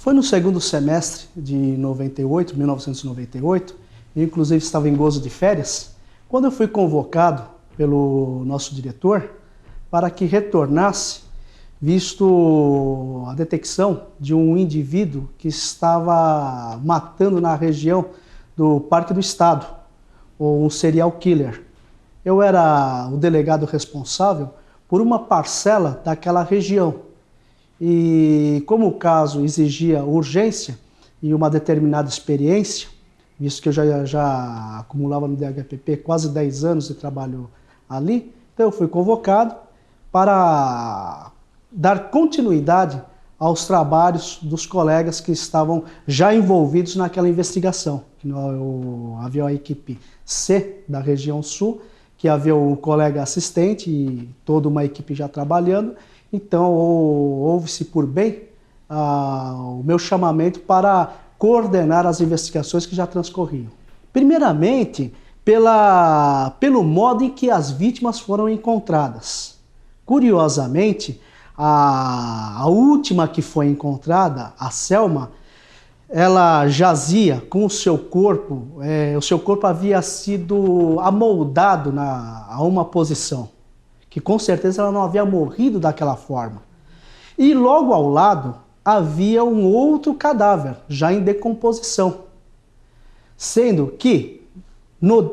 Foi no segundo semestre de 1998, eu inclusive estava em gozo de férias, quando eu fui convocado pelo nosso diretor para que retornasse, visto a detecção de um indivíduo que estava matando na região do Parque do Estado, ou um serial killer. Eu era o delegado responsável por uma parcela daquela região. E como o caso exigia urgência e uma determinada experiência, visto que eu já acumulava no DHPP quase 10 anos de trabalho ali, então eu fui convocado para dar continuidade aos trabalhos dos colegas que estavam já envolvidos naquela investigação. Havia a equipe C da região sul, que havia o colega assistente e toda uma equipe já trabalhando. Então, houve-se por bem o meu chamamento para coordenar as investigações que já transcorriam. Primeiramente, pelo modo em que as vítimas foram encontradas. Curiosamente, a última que foi encontrada, a Selma, ela jazia com o seu corpo havia sido amoldado a uma posição, que com certeza ela não havia morrido daquela forma. E logo ao lado havia um outro cadáver, já em decomposição, sendo que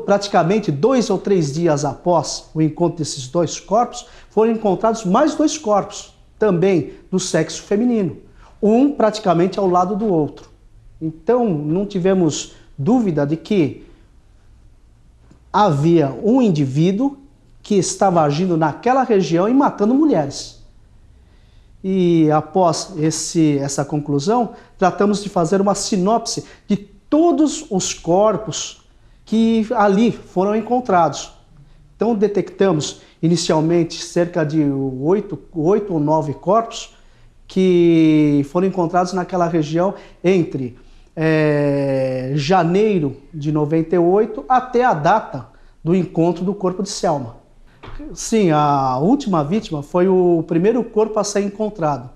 praticamente 2 ou 3 dias após o encontro desses dois corpos, foram encontrados mais 2 corpos, também do sexo feminino, um praticamente ao lado do outro. Então, não tivemos dúvida de que havia um indivíduo que estava agindo naquela região e matando mulheres. E após essa conclusão, tratamos de fazer uma sinopse de todos os corpos que ali foram encontrados. Então, detectamos inicialmente cerca de 8 ou 9 corpos que foram encontrados naquela região entre janeiro de 98 até a data do encontro do corpo de Selma. Sim, a última vítima foi o primeiro corpo a ser encontrado,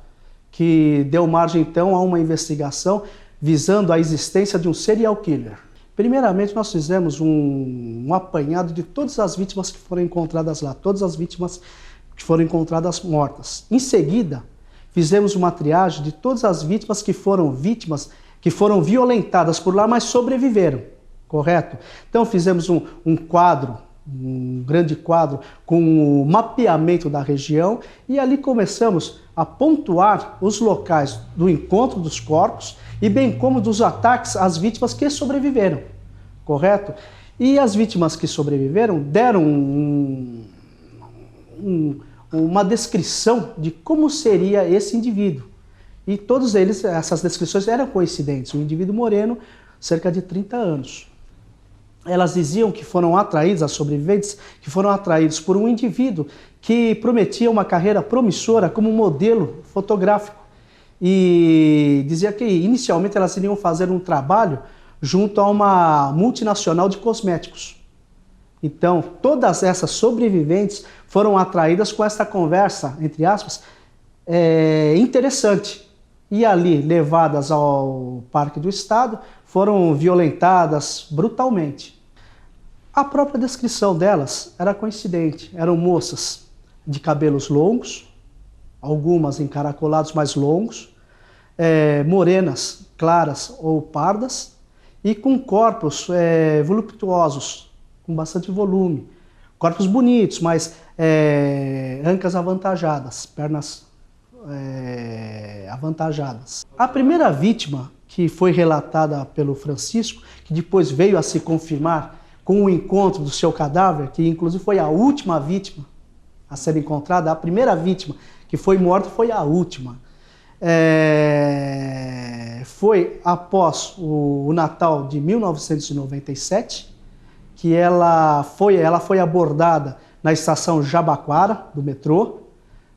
que deu margem então a uma investigação visando a existência de um serial killer. Primeiramente, nós fizemos um apanhado de todas as vítimas que foram encontradas lá, todas as vítimas que foram encontradas mortas. Em seguida, fizemos uma triagem de todas as vítimas que foram violentadas por lá, mas sobreviveram, correto? Então fizemos um grande quadro com o mapeamento da região e ali começamos a pontuar os locais do encontro dos corpos e bem como dos ataques às vítimas que sobreviveram, correto? E as vítimas que sobreviveram deram uma descrição de como seria esse indivíduo. E todos eles, essas descrições eram coincidentes. Um indivíduo moreno, cerca de 30 anos. Elas diziam que foram atraídos, as sobreviventes, que foram atraídos por um indivíduo que prometia uma carreira promissora como modelo fotográfico. E dizia que inicialmente elas iriam fazer um trabalho junto a uma multinacional de cosméticos. Então, todas essas sobreviventes foram atraídas com essa conversa, entre aspas, interessante. E ali, levadas ao Parque do Estado, foram violentadas brutalmente. A própria descrição delas era coincidente. Eram moças de cabelos longos, algumas encaracolados mais longos, morenas, claras ou pardas, e com corpos voluptuosos, com bastante volume. Corpos bonitos, mas ancas avantajadas, pernas avantajadas. A primeira vítima que foi relatada pelo Francisco, que depois veio a se confirmar com o encontro do seu cadáver, que inclusive foi a última vítima a ser encontrada, a primeira vítima que foi morta foi a última. Foi após o Natal de 1997, que ela foi abordada na estação Jabaquara, do metrô,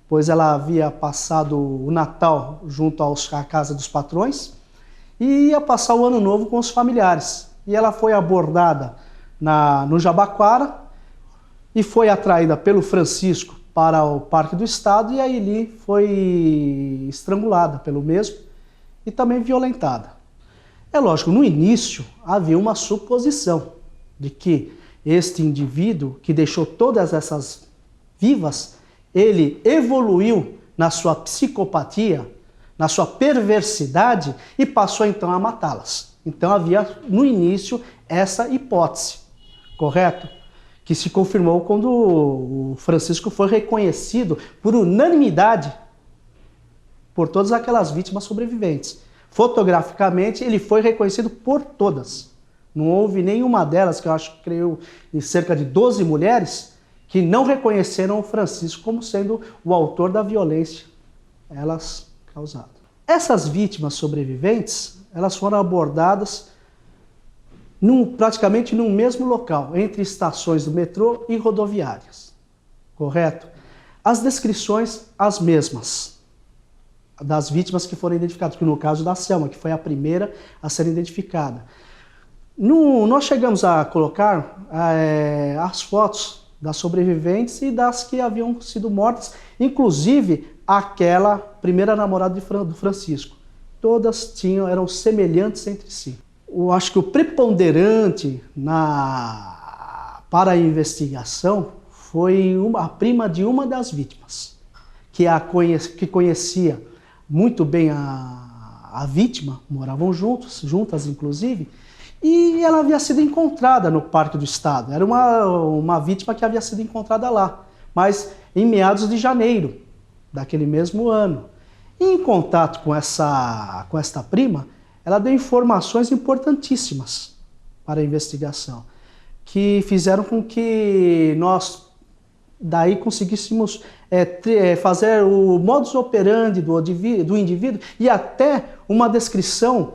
pois ela havia passado o Natal junto à casa dos patrões e ia passar o Ano Novo com os familiares. E ela foi abordada no Jabaquara e foi atraída pelo Francisco para o Parque do Estado e aí ali foi estrangulada pelo mesmo e também violentada. É lógico, no início havia uma suposição de que este indivíduo que deixou todas essas vivas, ele evoluiu na sua psicopatia, na sua perversidade e passou então a matá-las. Então havia no início essa hipótese, correto? Que se confirmou quando o Francisco foi reconhecido por unanimidade por todas aquelas vítimas sobreviventes. Fotograficamente, ele foi reconhecido por todas. Não houve nenhuma delas, que eu acho que creio em cerca de 12 mulheres, que não reconheceram o Francisco como sendo o autor da violência elas causadas. Essas vítimas sobreviventes, elas foram abordadas praticamente no mesmo local, entre estações do metrô e rodoviárias. Correto? As descrições, as mesmas das vítimas que foram identificadas, que no caso da Selma, que foi a primeira a ser identificada. Nós chegamos a colocar as fotos das sobreviventes e das que haviam sido mortas, inclusive aquela primeira namorada do Francisco. Todas eram semelhantes entre si. Eu acho que o preponderante para a investigação foi a prima de uma das vítimas, que conhecia muito bem a vítima, moravam juntas inclusive, e ela havia sido encontrada no Parque do Estado. Era uma vítima que havia sido encontrada lá, mas em meados de janeiro daquele mesmo ano. E em contato com esta prima, ela deu informações importantíssimas para a investigação, que fizeram com que nós daí conseguíssemos fazer o modus operandi do indivíduo e até uma descrição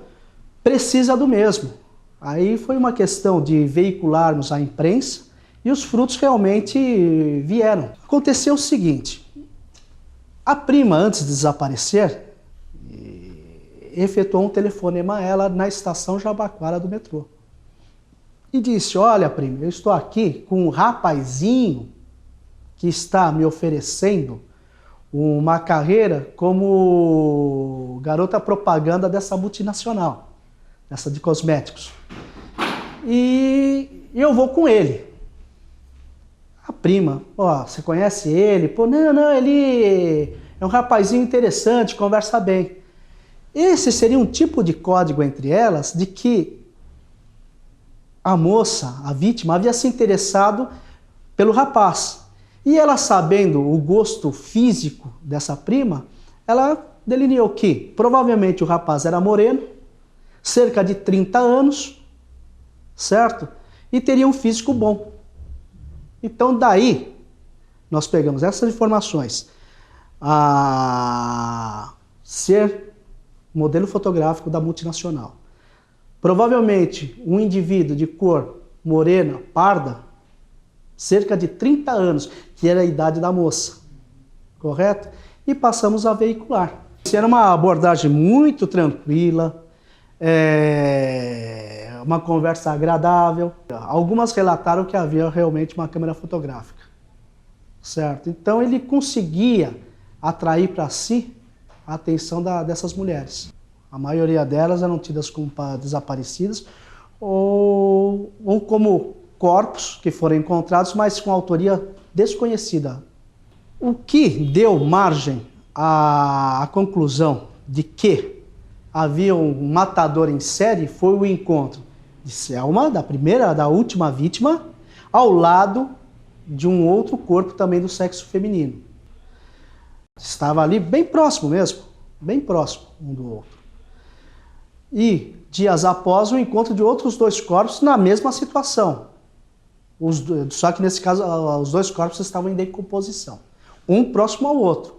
precisa do mesmo. Aí foi uma questão de veicularmos à imprensa e os frutos realmente vieram. Aconteceu o seguinte: a prima, antes de desaparecer, efetuou um telefonema a ela na estação Jabaquara do metrô. E disse: olha, prima, eu estou aqui com um rapazinho que está me oferecendo uma carreira como garota propaganda dessa multinacional, dessa de cosméticos. E eu vou com ele. A prima: ó, você conhece ele? Pô, não, ele é um rapazinho interessante, conversa bem. Esse seria um tipo de código entre elas de que a moça, a vítima, havia se interessado pelo rapaz. E ela, sabendo o gosto físico dessa prima, ela delineou que provavelmente o rapaz era moreno, cerca de 30 anos, certo? E teria um físico bom. Então daí nós pegamos essas informações a ser modelo fotográfico da multinacional. Provavelmente um indivíduo de cor morena, parda, cerca de 30 anos, que era a idade da moça, correto? E passamos a veicular. Isso era uma abordagem muito tranquila, uma conversa agradável. Algumas relataram que havia realmente uma câmera fotográfica, certo? Então ele conseguia atrair para si a atenção dessas mulheres. A maioria delas eram tidas como desaparecidas ou como corpos que foram encontrados, mas com autoria desconhecida. O que deu margem à conclusão de que havia um matador em série foi o encontro de Selma, da última vítima, ao lado de um outro corpo também do sexo feminino. Estava ali bem próximo mesmo, bem próximo um do outro. E dias após o encontro de outros dois corpos na mesma situação. Só que nesse caso os dois corpos estavam em decomposição, um próximo ao outro.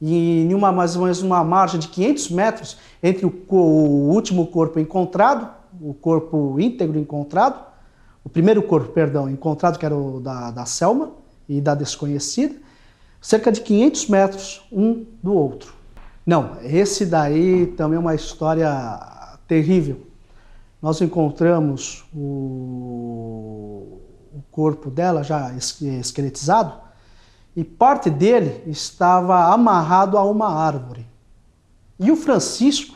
E em mais ou menos uma margem de 500 metros entre o último corpo encontrado, o corpo íntegro encontrado, o primeiro corpo, perdão, encontrado, que era o da Selma e da desconhecida, cerca de 500 metros um do outro. Não, esse daí também é uma história terrível. Nós encontramos o corpo dela já esqueletizado e parte dele estava amarrado a uma árvore. E o Francisco,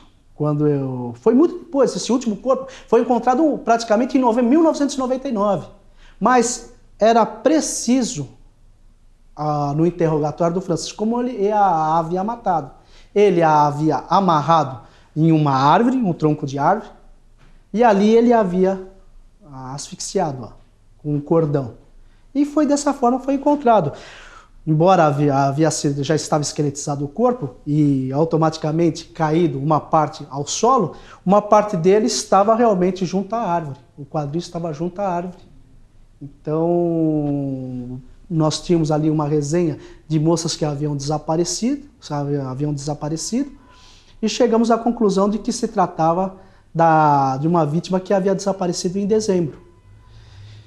Foi muito depois, esse último corpo foi encontrado praticamente em 1999. Mas era preciso, no interrogatório do Francisco, como ele a havia matado. Ele a havia amarrado em uma árvore, um tronco de árvore, e ali ele havia asfixiado com um cordão. E foi dessa forma que foi encontrado. Embora já estava esqueletizado o corpo e automaticamente caído uma parte ao solo, uma parte dele estava realmente junto à árvore. O quadril estava junto à árvore. Então, nós tínhamos ali uma resenha de moças que haviam desaparecido, e chegamos à conclusão de que se tratava de uma vítima que havia desaparecido em dezembro.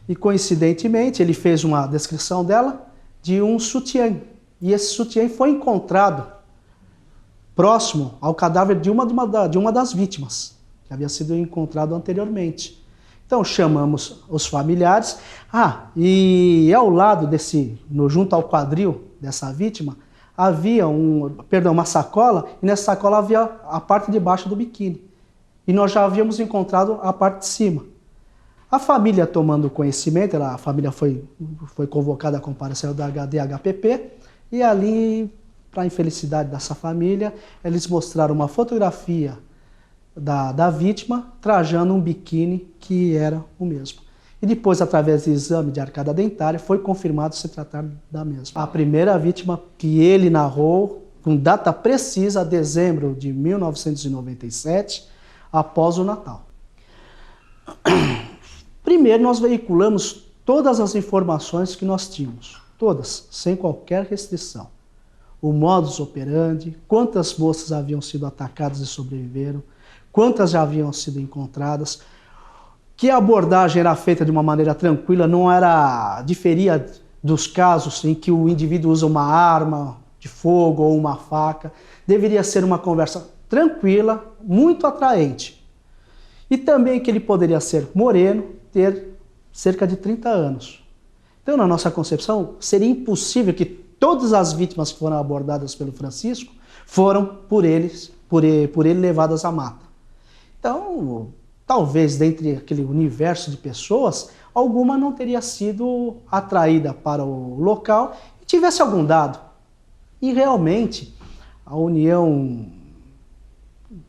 E, coincidentemente, ele fez uma descrição dela de um sutiã. E esse sutiã foi encontrado próximo ao cadáver de uma das vítimas, que havia sido encontrado anteriormente. Então chamamos os familiares. E ao lado junto ao quadril dessa vítima, havia uma sacola, e nessa sacola havia a parte de baixo do biquíni. E nós já havíamos encontrado a parte de cima. A família, tomando conhecimento, a família foi convocada a comparecer ao DHPP, e ali, para a infelicidade dessa família, eles mostraram uma fotografia da vítima trajando um biquíni que era o mesmo. E depois, através de exame de arcada dentária, foi confirmado se tratar da mesma. A primeira vítima que ele narrou, com data precisa, dezembro de 1997, após o Natal. Primeiro, nós veiculamos todas as informações que nós tínhamos, todas, sem qualquer restrição. O modus operandi, quantas moças haviam sido atacadas e sobreviveram, quantas já haviam sido encontradas, que a abordagem era feita de uma maneira tranquila, diferia dos casos em que o indivíduo usa uma arma de fogo ou uma faca. Deveria ser uma conversa tranquila, muito atraente. E também que ele poderia ser moreno, ter cerca de 30 anos. Então, na nossa concepção, seria impossível que todas as vítimas que foram abordadas pelo Francisco foram por ele levadas à mata. Então, talvez dentre aquele universo de pessoas, alguma não teria sido atraída para o local e tivesse algum dado. E realmente, a união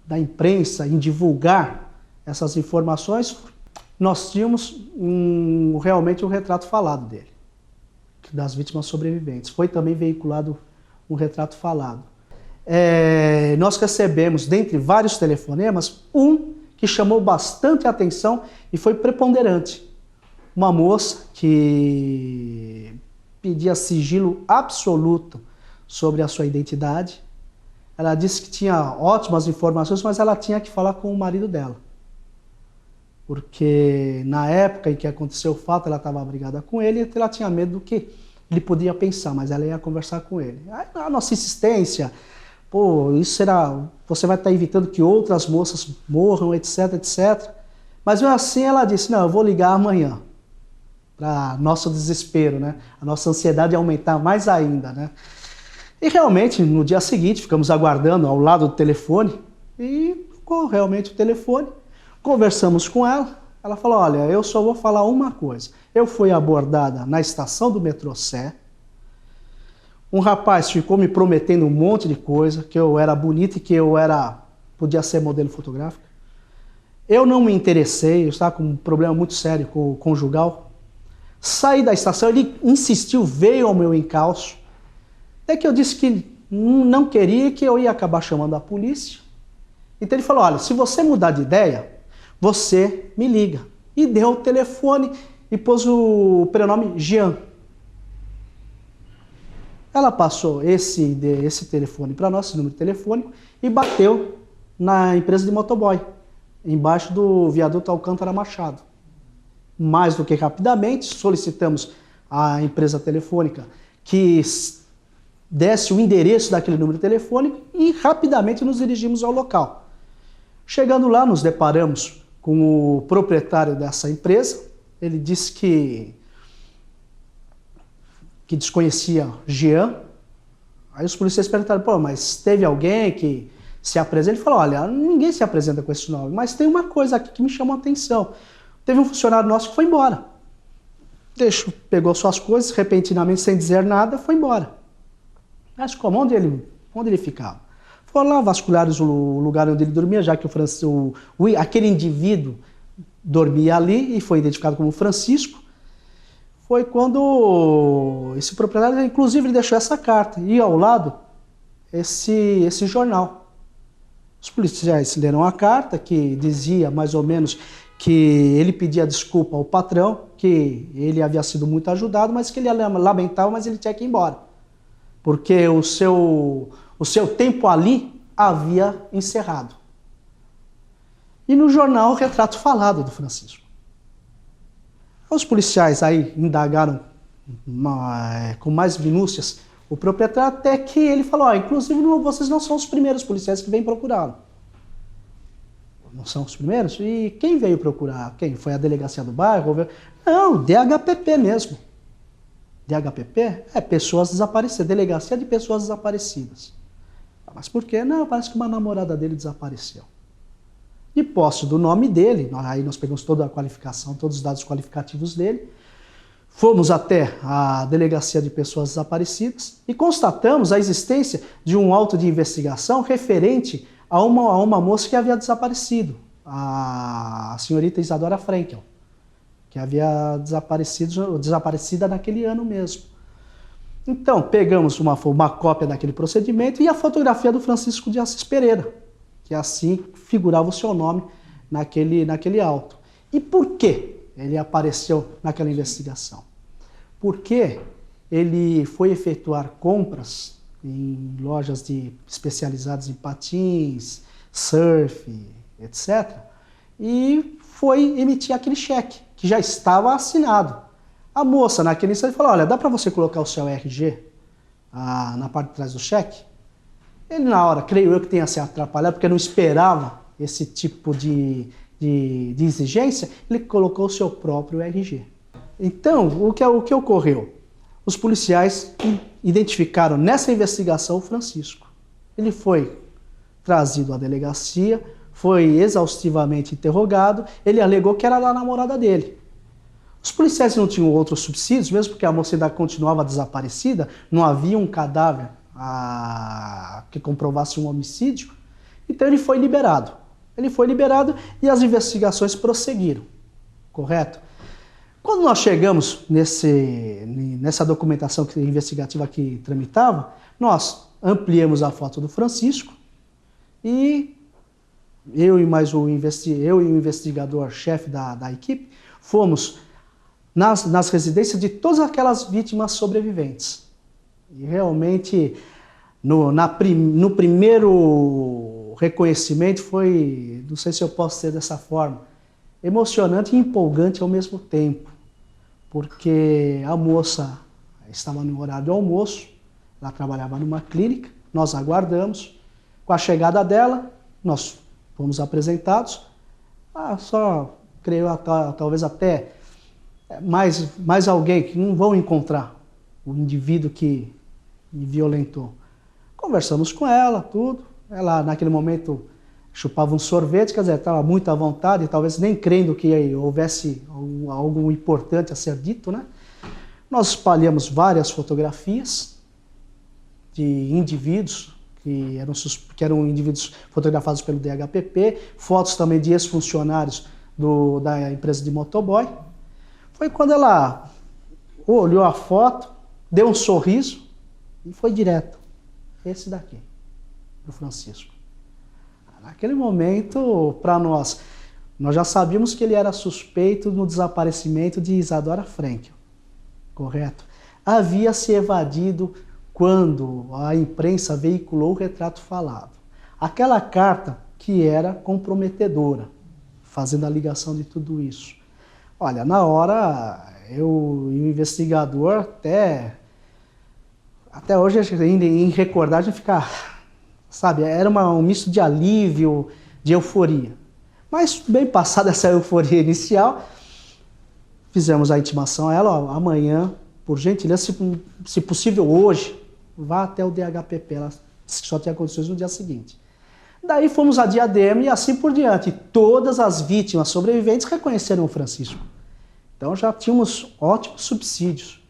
da imprensa em divulgar essas informações, nós tínhamos realmente um retrato falado dele, das vítimas sobreviventes. Foi também veiculado um retrato falado. Nós recebemos, dentre vários telefonemas, um que chamou bastante atenção e foi preponderante. Uma moça que pedia sigilo absoluto sobre a sua identidade. Ela disse que tinha ótimas informações, mas ela tinha que falar com o marido dela. Porque na época em que aconteceu o fato, ela estava brigada com ele e ela tinha medo do que ele podia pensar, mas ela ia conversar com ele. Aí, a nossa insistência, você vai estar evitando que outras moças morram, etc, etc. Mas mesmo assim ela disse, não, eu vou ligar amanhã. Para nosso desespero, né? A nossa ansiedade ia aumentar mais ainda, né? E realmente, no dia seguinte, ficamos aguardando ao lado do telefone e tocou realmente o telefone. Conversamos com ela, ela falou, olha, eu só vou falar uma coisa. Eu fui abordada na estação do metrô Sé, um rapaz ficou me prometendo um monte de coisa, que eu era bonita e que podia ser modelo fotográfico. Eu não me interessei, eu estava com um problema muito sério com o conjugal. Saí da estação, ele insistiu, veio ao meu encalço. Até que eu disse que não queria, que eu ia acabar chamando a polícia. Então ele falou, olha, se você mudar de ideia, você me liga. E deu o telefone e pôs o prenome Jean. Ela passou esse telefone para nós, esse número telefônico, e bateu na empresa de motoboy, embaixo do viaduto Alcântara Machado. Mais do que rapidamente, solicitamos à empresa telefônica que desse o endereço daquele número telefônico e rapidamente nos dirigimos ao local. Chegando lá, nos deparamos com o proprietário dessa empresa. Ele disse que desconhecia Jean. Aí os policiais perguntaram, pô, mas teve alguém que se apresenta. Ele falou, olha, ninguém se apresenta com esse nome, mas tem uma coisa aqui que me chamou a atenção. Teve um funcionário nosso que foi embora. Pegou suas coisas, repentinamente, sem dizer nada, foi embora. Mas como? Onde ele ficava? Foram lá vasculhar o lugar onde ele dormia, já que aquele indivíduo dormia ali e foi identificado como Francisco. Foi quando esse proprietário, inclusive, ele deixou essa carta e ao lado esse jornal. Os policiais leram a carta que dizia mais ou menos que ele pedia desculpa ao patrão, que ele havia sido muito ajudado, mas que ele lamentava, mas ele tinha que ir embora. Porque o seu tempo ali havia encerrado. E no jornal o retrato falado do Francisco. Os policiais aí indagaram com mais minúcias o proprietário, até que ele falou, inclusive vocês não são os primeiros policiais que vêm procurá-lo. Não são os primeiros? E quem veio procurar? Quem? Foi a delegacia do bairro? Não, DHPP mesmo. DHPP é pessoas desaparecidas, delegacia de pessoas desaparecidas. Mas por quê? Não, parece que uma namorada dele desapareceu. De posse do nome dele, aí nós pegamos toda a qualificação, todos os dados qualificativos dele, fomos até a delegacia de pessoas desaparecidas e constatamos a existência de um auto de investigação referente a uma moça que havia desaparecido, a senhorita Isadora Frenkel, que havia desaparecida naquele ano mesmo. Então, pegamos uma cópia daquele procedimento e a fotografia do Francisco de Assis Pereira, que assim figurava o seu nome naquele auto. E por que ele apareceu naquela investigação? Porque ele foi efetuar compras em lojas especializadas em patins, surf, etc. E foi emitir aquele cheque, que já estava assinado. A moça, naquele instante, falou, olha, dá para você colocar o seu RG na parte de trás do cheque? Ele, na hora, creio eu que tenha se atrapalhado, porque não esperava esse tipo de exigência, ele colocou o seu próprio RG. Então, o que ocorreu? Os policiais identificaram nessa investigação o Francisco. Ele foi trazido à delegacia, foi exaustivamente interrogado, ele alegou que era a namorada dele. Os policiais não tinham outros subsídios, mesmo porque a moça ainda continuava desaparecida, não havia um cadáver que comprovasse um homicídio, então ele foi liberado. Ele foi liberado e as investigações prosseguiram, correto? Quando nós chegamos nessa documentação investigativa que tramitava, nós ampliamos a foto do Francisco e eu e o investigador-chefe da equipe fomos nas residências de todas aquelas vítimas sobreviventes. E realmente, no primeiro reconhecimento foi, não sei se eu posso dizer dessa forma, emocionante e empolgante ao mesmo tempo. Porque a moça estava no horário do almoço, ela trabalhava numa clínica, nós aguardamos. Com a chegada dela, nós fomos apresentados. Só, creio, talvez até mais alguém que não vão encontrar o indivíduo que me violentou. Conversamos com ela, tudo. Ela, naquele momento, chupava um sorvete, quer dizer, estava muito à vontade, talvez nem crendo que houvesse algo importante a ser dito, né? Nós espalhamos várias fotografias de indivíduos que eram indivíduos fotografados pelo DHPP, fotos também de ex-funcionários da empresa de motoboy. Foi quando ela olhou a foto, deu um sorriso e foi direto. Esse daqui, do Francisco. Naquele momento, para nós já sabíamos que ele era suspeito no desaparecimento de Isadora Frenkel, correto? Havia se evadido quando a imprensa veiculou o retrato falado. Aquela carta que era comprometedora, fazendo a ligação de tudo isso. Olha, na hora, eu e o investigador, até hoje, em recordar, a gente fica... Sabe, era um misto de alívio, de euforia. Mas, bem passada essa euforia inicial, fizemos a intimação a ela, amanhã, por gentileza, se possível hoje, vá até o DHPP. Ela disse que só tinha condições no dia seguinte. Daí fomos a Diadema e assim por diante. Todas as vítimas sobreviventes reconheceram o Francisco. Então já tínhamos ótimos subsídios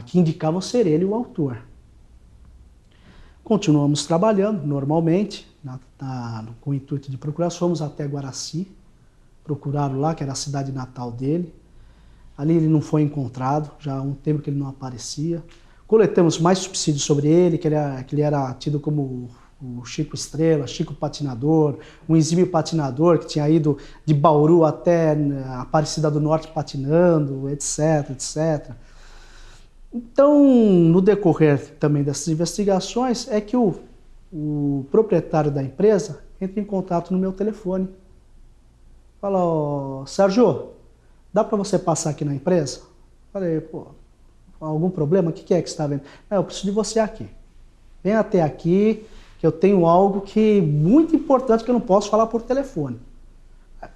que indicavam ser ele o autor. Continuamos trabalhando normalmente, com o intuito de procurar. Fomos até Guaraci, procuraram lá, que era a cidade natal dele. Ali ele não foi encontrado, já há um tempo que ele não aparecia. Coletamos mais subsídios sobre ele, que ele era tido como o Chico Estrela, Chico Patinador, um exímio patinador que tinha ido de Bauru até Aparecida do Norte patinando, etc, etc. Então, no decorrer também dessas investigações, é que o proprietário da empresa entra em contato no meu telefone. Fala, ó, Sérgio, dá para você passar aqui na empresa? Falei, pô, algum problema? O que é que você está vendo? Eu preciso de você aqui. Vem até aqui, que eu tenho algo muito importante que eu não posso falar por telefone.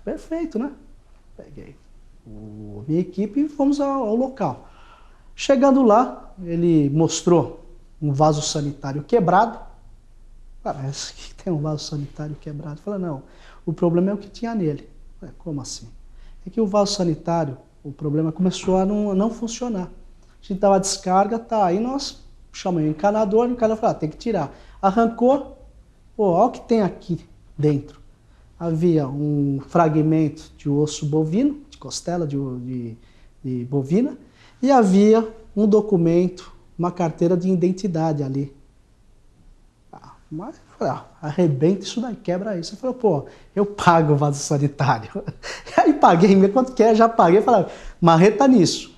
Perfeito, né? Peguei minha equipe e fomos ao local. Chegando lá, ele mostrou um vaso sanitário quebrado. Parece que tem um vaso sanitário quebrado. Eu falei, não, o problema é o que tinha nele. Eu falei, como assim? É que o vaso sanitário, o problema começou a não funcionar. A gente dava descarga, tá, aí nós chamamos o encanador falou, tem que tirar. Arrancou, pô, olha o que tem aqui dentro. Havia um fragmento de osso bovino, de costela de bovina, e havia um documento, uma carteira de identidade ali. Mas eu falei, arrebenta isso daí, quebra isso. Eu falei, pô, eu pago o vaso sanitário. Aí paguei, quanto que é, já paguei, falei, marreta nisso.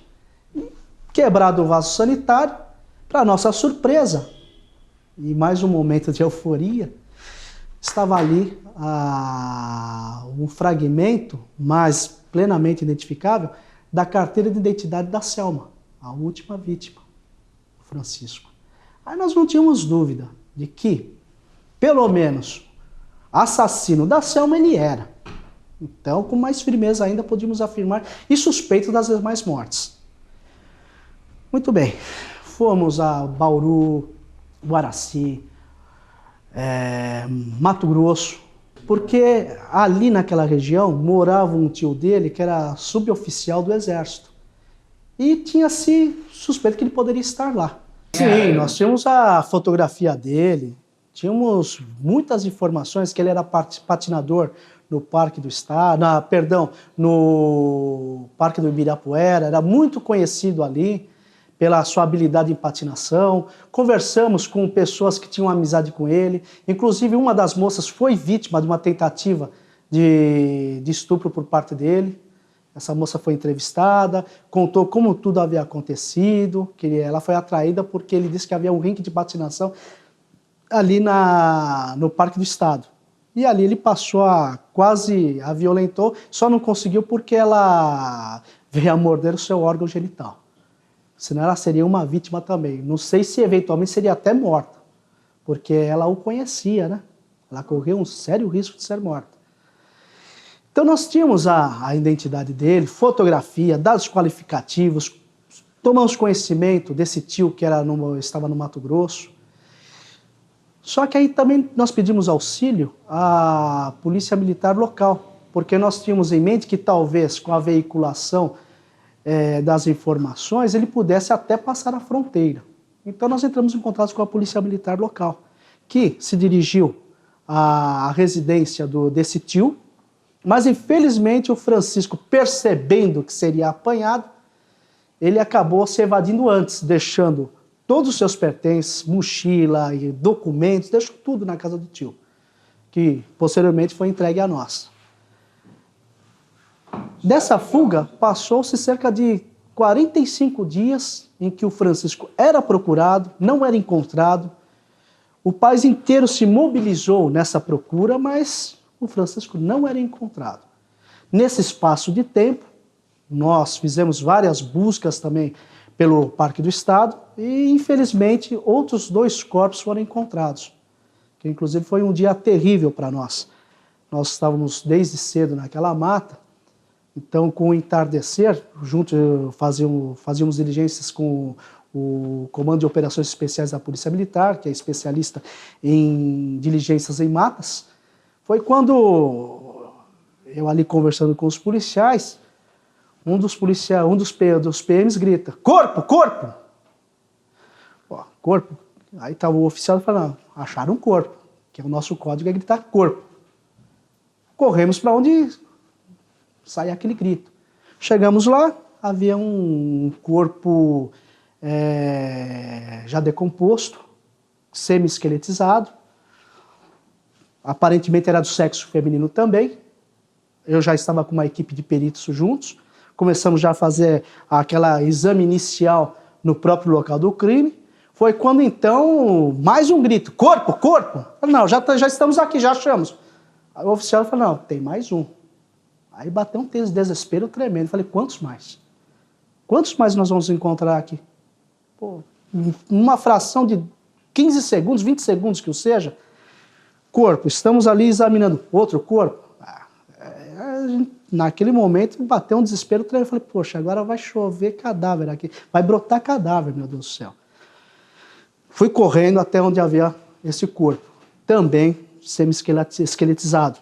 Quebrado o vaso sanitário, para nossa surpresa, e mais um momento de euforia, estava ali um fragmento, mas plenamente identificável, da carteira de identidade da Selma, a última vítima, o Francisco. Aí nós não tínhamos dúvida de que, pelo menos, assassino da Selma ele era. Então, com mais firmeza ainda, podíamos afirmar, e suspeito das demais mortes. Muito bem, fomos a Bauru, Guaraci, Mato Grosso, porque ali naquela região morava um tio dele que era suboficial do Exército. E tinha-se suspeito que ele poderia estar lá. Sim, nós tínhamos a fotografia dele, tínhamos muitas informações que ele era patinador no Parque do Estado, no Parque do Ibirapuera, era muito conhecido ali pela sua habilidade em patinação. Conversamos com pessoas que tinham amizade com ele, inclusive uma das moças foi vítima de uma tentativa de estupro por parte dele. Essa moça foi entrevistada, contou como tudo havia acontecido, que ela foi atraída porque ele disse que havia um ringue de patinação ali no Parque do Estado. E ali ele quase a violentou, só não conseguiu porque ela veio a morder o seu órgão genital. Senão ela seria uma vítima também. Não sei se eventualmente seria até morta, porque ela o conhecia, né? Ela correu um sério risco de ser morta. Então nós tínhamos a identidade dele, fotografia, dados qualificativos, tomamos conhecimento desse tio que estava no Mato Grosso. Só que aí também nós pedimos auxílio à polícia militar local, porque nós tínhamos em mente que talvez com a veiculação das informações ele pudesse até passar a fronteira. Então nós entramos em contato com a polícia militar local, que se dirigiu à residência desse tio, mas infelizmente o Francisco, percebendo que seria apanhado, ele acabou se evadindo antes, deixando todos os seus pertences, mochila e documentos, deixou tudo na casa do tio, que posteriormente foi entregue a nós. Dessa fuga, passou-se cerca de 45 dias em que o Francisco era procurado, não era encontrado. O país inteiro se mobilizou nessa procura, mas o Francisco não era encontrado. Nesse espaço de tempo, nós fizemos várias buscas também pelo Parque do Estado e, infelizmente, outros 2 corpos foram encontrados, que inclusive foi um dia terrível para nós. Nós estávamos desde cedo naquela mata, então com o entardecer, fazíamos diligências com o Comando de Operações Especiais da Polícia Militar, que é especialista em diligências em matas. Foi quando eu ali conversando com os policiais, um dos PMs grita: corpo, corpo! Ó, corpo. Aí estava o oficial falando: acharam um corpo, que é o nosso código é gritar corpo. Corremos para onde sai aquele grito. Chegamos lá, havia um corpo já decomposto, semi-esqueletizado, aparentemente era do sexo feminino também. Eu já estava com uma equipe de peritos juntos, começamos já a fazer aquele exame inicial no próprio local do crime. Foi quando então, mais um grito: corpo, corpo! Não, já estamos aqui, já achamos. Aí o oficial falou: não, tem mais um. Aí bateu um desespero tremendo. Falei: quantos mais? Quantos mais nós vamos encontrar aqui? Pô, uma fração de 15 segundos, 20 segundos que o seja, corpo, estamos ali examinando outro corpo. Naquele momento bateu um desespero tremendo. Falei: poxa, agora vai chover cadáver aqui, vai brotar cadáver, meu Deus do céu. Fui correndo até onde havia esse corpo, também semi-esqueletizado.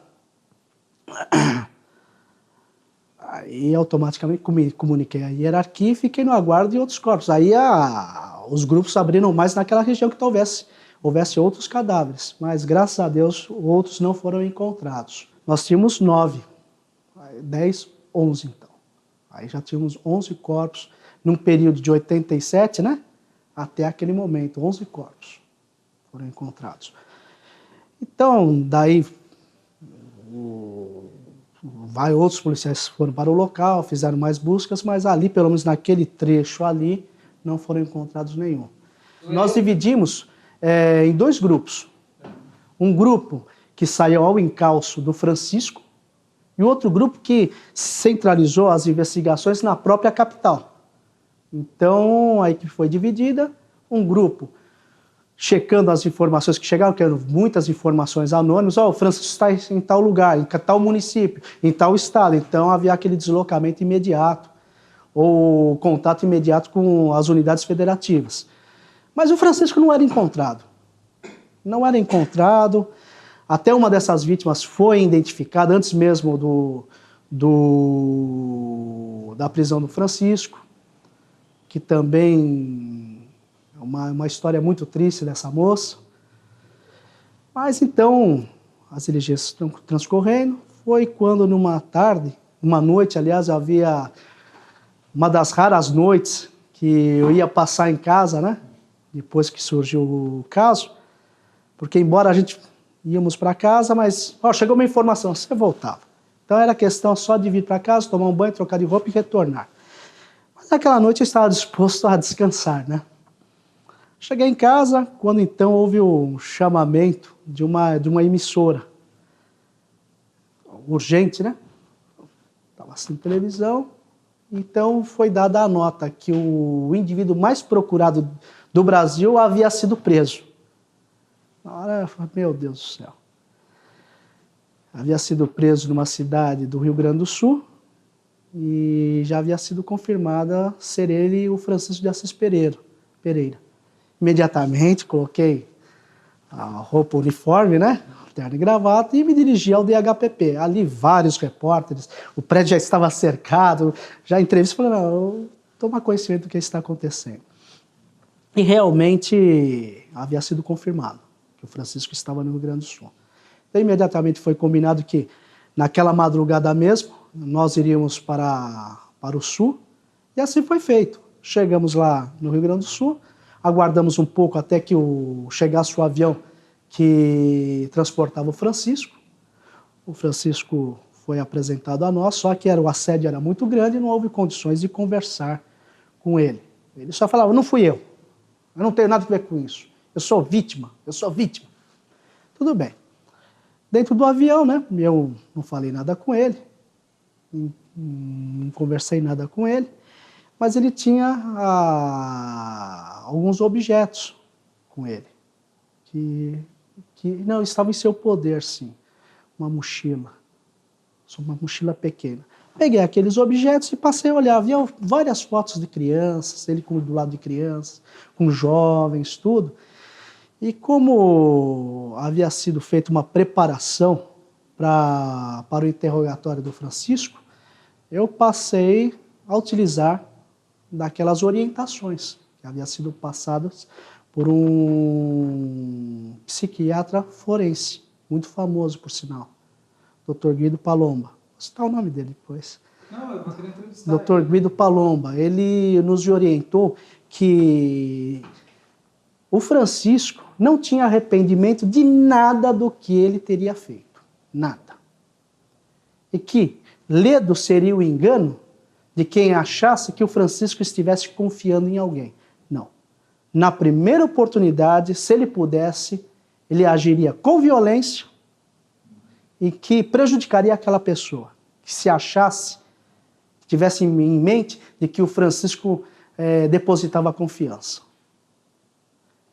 Aí automaticamente comuniquei a hierarquia e fiquei no aguardo de outros corpos. Aí os grupos abriram mais naquela região que talvez houvesse outros cadáveres, mas graças a Deus outros não foram encontrados. Nós tínhamos 9, 10, 11 então. Aí já tínhamos 11 corpos num período de 87, né? Até aquele momento, 11 corpos foram encontrados. Então, daí outros policiais foram para o local, fizeram mais buscas, mas ali, pelo menos naquele trecho ali, não foram encontrados nenhum. Nós dividimos em 2 grupos. Um grupo que saiu ao encalço do Francisco e outro grupo que centralizou as investigações na própria capital. Então, a equipe foi dividida, um grupo checando as informações que chegaram, que eram muitas informações anônimas. O Francisco está em tal lugar, em tal município, em tal estado. Então, havia aquele deslocamento imediato, ou contato imediato com as unidades federativas. Mas o Francisco não era encontrado. Não era encontrado. Até uma dessas vítimas foi identificada antes mesmo da prisão do Francisco, que também é uma história muito triste dessa moça. Mas então, as diligências estão transcorrendo. Foi quando numa noite, aliás, havia uma das raras noites que eu ia passar em casa, né? Depois que surgiu o caso, porque embora a gente íamos para casa, mas chegou uma informação, você voltava. Então era questão só de vir para casa, tomar um banho, trocar de roupa e retornar. Naquela noite eu estava disposto a descansar, né? Cheguei em casa, quando então houve um chamamento de uma emissora. Urgente, né? Estava assistindo televisão, então foi dada a nota que o indivíduo mais procurado do Brasil havia sido preso. Na hora eu falei: meu Deus do céu. Havia sido preso numa cidade do Rio Grande do Sul, e já havia sido confirmada ser ele o Francisco de Assis Pereira. Imediatamente coloquei a roupa uniforme, né? Terno e gravata, e me dirigi ao DHPP. Ali vários repórteres, o prédio já estava cercado, já entrevista, falei: não, eu tomo conhecimento do que está acontecendo. E realmente havia sido confirmado que o Francisco estava no Rio Grande do Sul. Então imediatamente foi combinado que naquela madrugada mesmo, nós iríamos para o sul, e assim foi feito. Chegamos lá no Rio Grande do Sul, aguardamos um pouco até que chegasse o avião que transportava o Francisco. O Francisco foi apresentado a nós, só que o assédio era muito grande e não houve condições de conversar com ele. Ele só falava: não fui eu não tenho nada a ver com isso, eu sou vítima. Tudo bem. Dentro do avião, né, eu não falei nada com ele, não conversei nada com ele, mas ele tinha alguns objetos com ele, que não estavam em seu poder, sim. Uma mochila pequena. Peguei aqueles objetos e passei a olhar. Havia várias fotos de crianças, ele do lado de crianças, com jovens, tudo. E como havia sido feita uma preparação para o interrogatório do Francisco, eu passei a utilizar daquelas orientações que haviam sido passadas por um psiquiatra forense, muito famoso, por sinal, Dr. Guido Palomba. Vou citar o nome dele depois. Não, eu queria entrevistar. Dr. Guido Palomba, ele nos orientou que o Francisco não tinha arrependimento de nada do que ele teria feito. Nada. E que ledo seria o engano de quem achasse que o Francisco estivesse confiando em alguém. Não. Na primeira oportunidade, se ele pudesse, ele agiria com violência e que prejudicaria aquela pessoa, que se achasse, tivesse em mente de que o Francisco depositava confiança.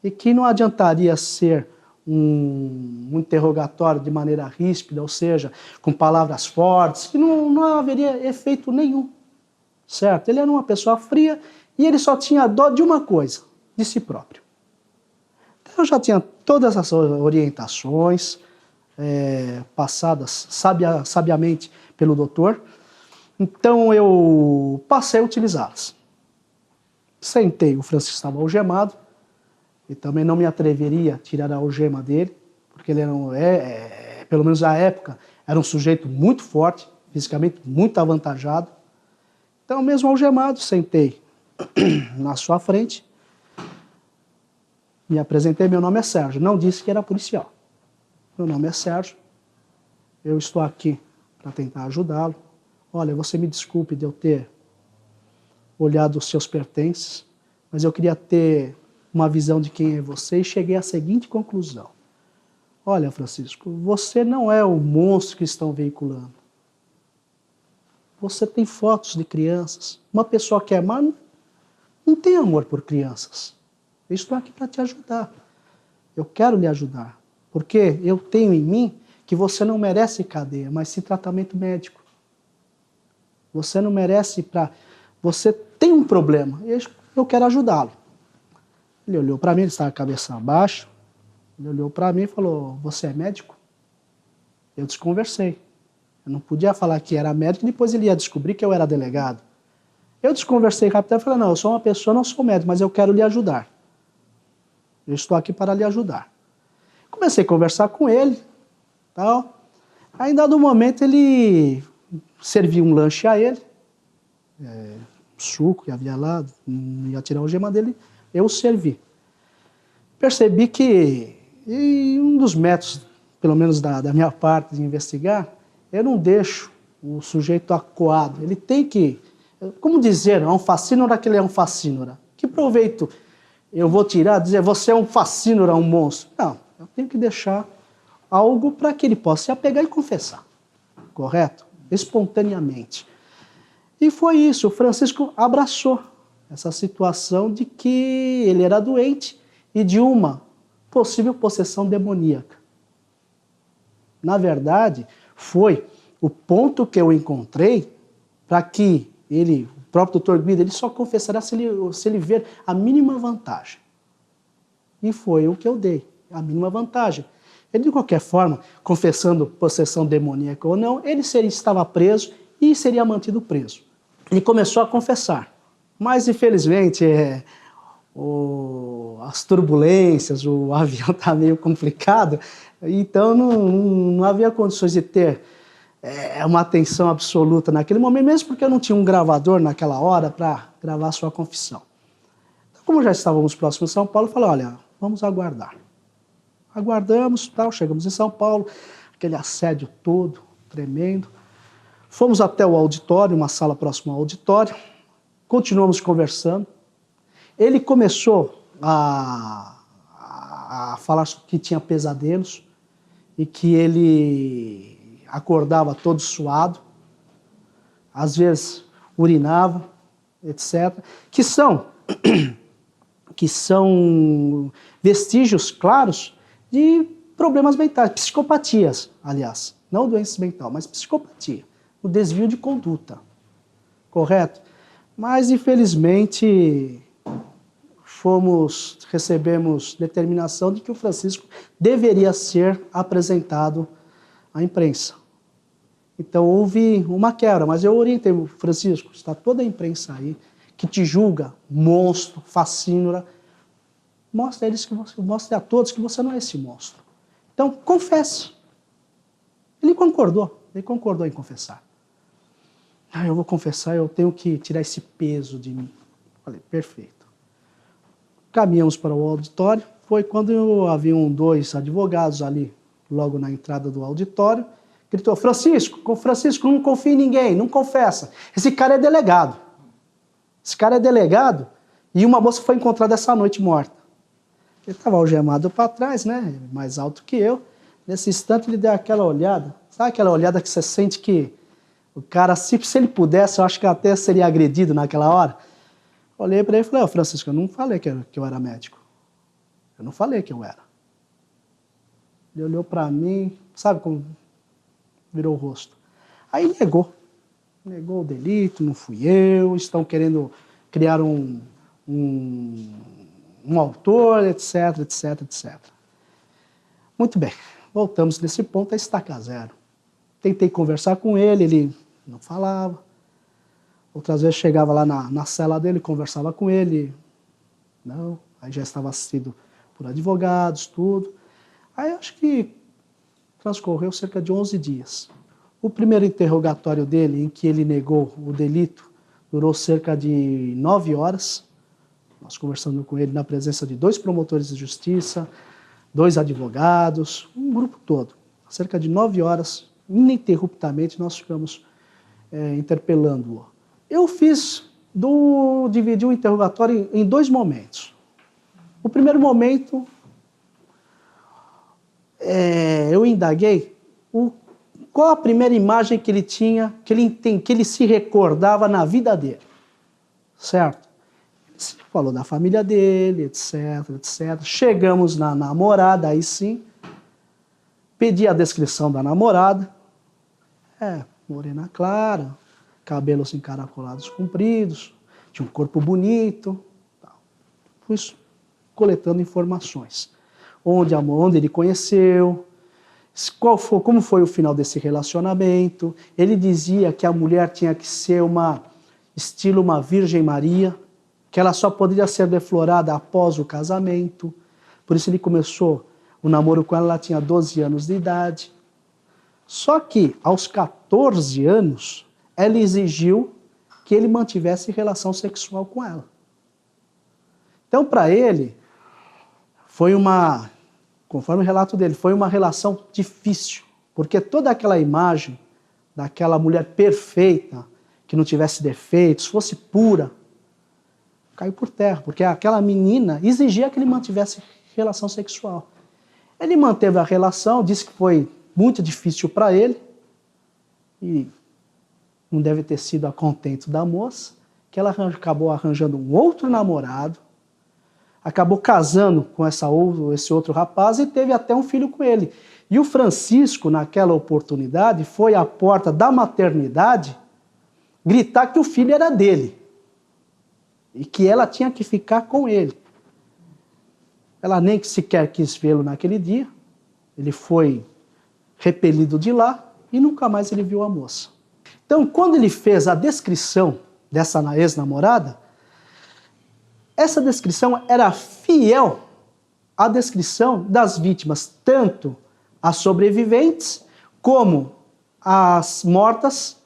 E que não adiantaria ser um interrogatório de maneira ríspida, ou seja, com palavras fortes, que não haveria efeito nenhum, certo? Ele era uma pessoa fria e ele só tinha dó de uma coisa, de si próprio. Então, eu já tinha todas essas orientações passadas sabiamente pelo doutor, então eu passei a utilizá-las. Sentei, o Francisco estava algemado, e também não me atreveria a tirar a algema dele, porque ele era pelo menos na época, era um sujeito muito forte, fisicamente muito avantajado. Então, mesmo algemado, sentei na sua frente, me apresentei, meu nome é Sérgio, não disse que era policial. Meu nome é Sérgio, eu estou aqui para tentar ajudá-lo. Olha, você me desculpe de eu ter olhado os seus pertences, mas eu queria ter uma visão de quem é você e cheguei à seguinte conclusão. Olha, Francisco, você não é o monstro que estão veiculando. Você tem fotos de crianças. Uma pessoa que é má não tem amor por crianças. Eu estou aqui para te ajudar. Eu quero lhe ajudar. Porque eu tenho em mim que você não merece cadeia, mas sim tratamento médico. Você não merece Você tem um problema. Eu quero ajudá-lo. Ele olhou para mim, ele estava com a cabeça abaixo. Ele olhou para mim e falou, você é médico? Eu desconversei. Eu não podia falar que era médico, depois ele ia descobrir que eu era delegado. Eu desconversei rapidamente e falei, não, eu sou uma pessoa, não sou médico, mas eu quero lhe ajudar. Eu estou aqui para lhe ajudar. Comecei a conversar com ele, tal. Aí, em dado momento, ele serviu um lanche a ele, suco que havia lá, não ia tirar a algema dele, eu servi. Percebi que um dos métodos, pelo menos da minha parte, de investigar, eu não deixo o sujeito acuado. Ele tem que, como dizer, é um facínora que ele é um facínora. Que proveito eu vou tirar, dizer, você é um facínora, um monstro? Não, eu tenho que deixar algo para que ele possa se apegar e confessar. Correto? Espontaneamente. E foi isso, o Francisco abraçou essa situação de que ele era doente e de uma possível possessão demoníaca. Na verdade, foi o ponto que eu encontrei para que ele, o próprio Dr. Guido, ele só confessará se ele ver a mínima vantagem. E foi o que eu dei, a mínima vantagem. Ele, de qualquer forma, confessando possessão demoníaca ou não, ele estava preso e seria mantido preso. Ele começou a confessar. Mas, infelizmente, as turbulências, o avião está meio complicado, então não havia condições de ter uma atenção absoluta naquele momento, mesmo porque eu não tinha um gravador naquela hora para gravar a sua confissão. Então, como já estávamos próximos de São Paulo, eu falei, olha, vamos aguardar. Aguardamos, tal, chegamos em São Paulo, aquele assédio todo, tremendo. Fomos até o auditório, uma sala próxima ao auditório, continuamos conversando. Ele começou a falar que tinha pesadelos e que ele acordava todo suado, às vezes urinava, etc., que são vestígios claros de problemas mentais, psicopatias, aliás, não doença mental, mas psicopatia, o desvio de conduta, correto? Mas, infelizmente, recebemos determinação de que o Francisco deveria ser apresentado à imprensa. Então, houve uma quebra, mas eu orientei o Francisco, está toda a imprensa aí, que te julga monstro, facínora, mostre a todos que você não é esse monstro. Então, confesse. Ele concordou em confessar. Eu vou confessar, eu tenho que tirar esse peso de mim. Falei, perfeito. Caminhamos para o auditório, foi quando haviam 2 advogados ali, logo na entrada do auditório, gritou, Francisco, não confia em ninguém, não confessa. Esse cara é delegado. E uma moça foi encontrada essa noite morta. Ele estava algemado para trás, né, mais alto que eu. Nesse instante ele deu aquela olhada, sabe aquela olhada que você sente que o cara, se ele pudesse, eu acho que até seria agredido naquela hora. Olhei para ele e falei, Francisco, eu não falei que eu era médico. Eu não falei que eu era. Ele olhou para mim, sabe como virou o rosto. Aí negou o delito, não fui eu, estão querendo criar um autor, etc, etc, etc. Muito bem, voltamos nesse ponto a estaca zero. Tentei conversar com ele, ele não falava. Outras vezes chegava lá na cela dele, conversava com ele, não, aí já estava assistido por advogados, tudo. Aí acho que transcorreu cerca de 11 dias. O primeiro interrogatório dele, em que ele negou o delito, durou cerca de 9 horas. Nós conversando com ele na presença de 2 promotores de justiça, 2 advogados, um grupo todo. Cerca de 9 horas, ininterruptamente, nós ficamos interpelando-o. Eu dividi o interrogatório em 2 momentos. O primeiro momento, eu indaguei qual a primeira imagem que ele tinha, que ele se recordava na vida dele, certo? Ele falou da família dele, etc, etc. Chegamos na namorada, aí sim, pedi a descrição da namorada, morena clara, cabelos encaracolados compridos, tinha um corpo bonito, tal. Fui coletando informações. Onde ele conheceu, como foi o final desse relacionamento. Ele dizia que a mulher tinha que ser estilo uma Virgem Maria, que ela só poderia ser deflorada após o casamento. Por isso ele começou o namoro com ela, ela tinha 12 anos de idade. Só que, aos 14 anos, ela exigiu que ele mantivesse relação sexual com ela. Então, para ele, conforme o relato dele, foi uma relação difícil, porque toda aquela imagem daquela mulher perfeita, que não tivesse defeitos, fosse pura, caiu por terra, porque aquela menina exigia que ele mantivesse relação sexual. Ele manteve a relação, disse que foi muito difícil para ele, e não deve ter sido a contento da moça, que ela acabou arranjando um outro namorado, acabou casando com esse outro rapaz e teve até um filho com ele. E o Francisco, naquela oportunidade, foi à porta da maternidade gritar que o filho era dele e que ela tinha que ficar com ele. Ela nem sequer quis vê-lo naquele dia, ele foi repelido de lá e nunca mais ele viu a moça. Então, quando ele fez a descrição dessa ex-namorada, essa descrição era fiel à descrição das vítimas, tanto as sobreviventes como as mortas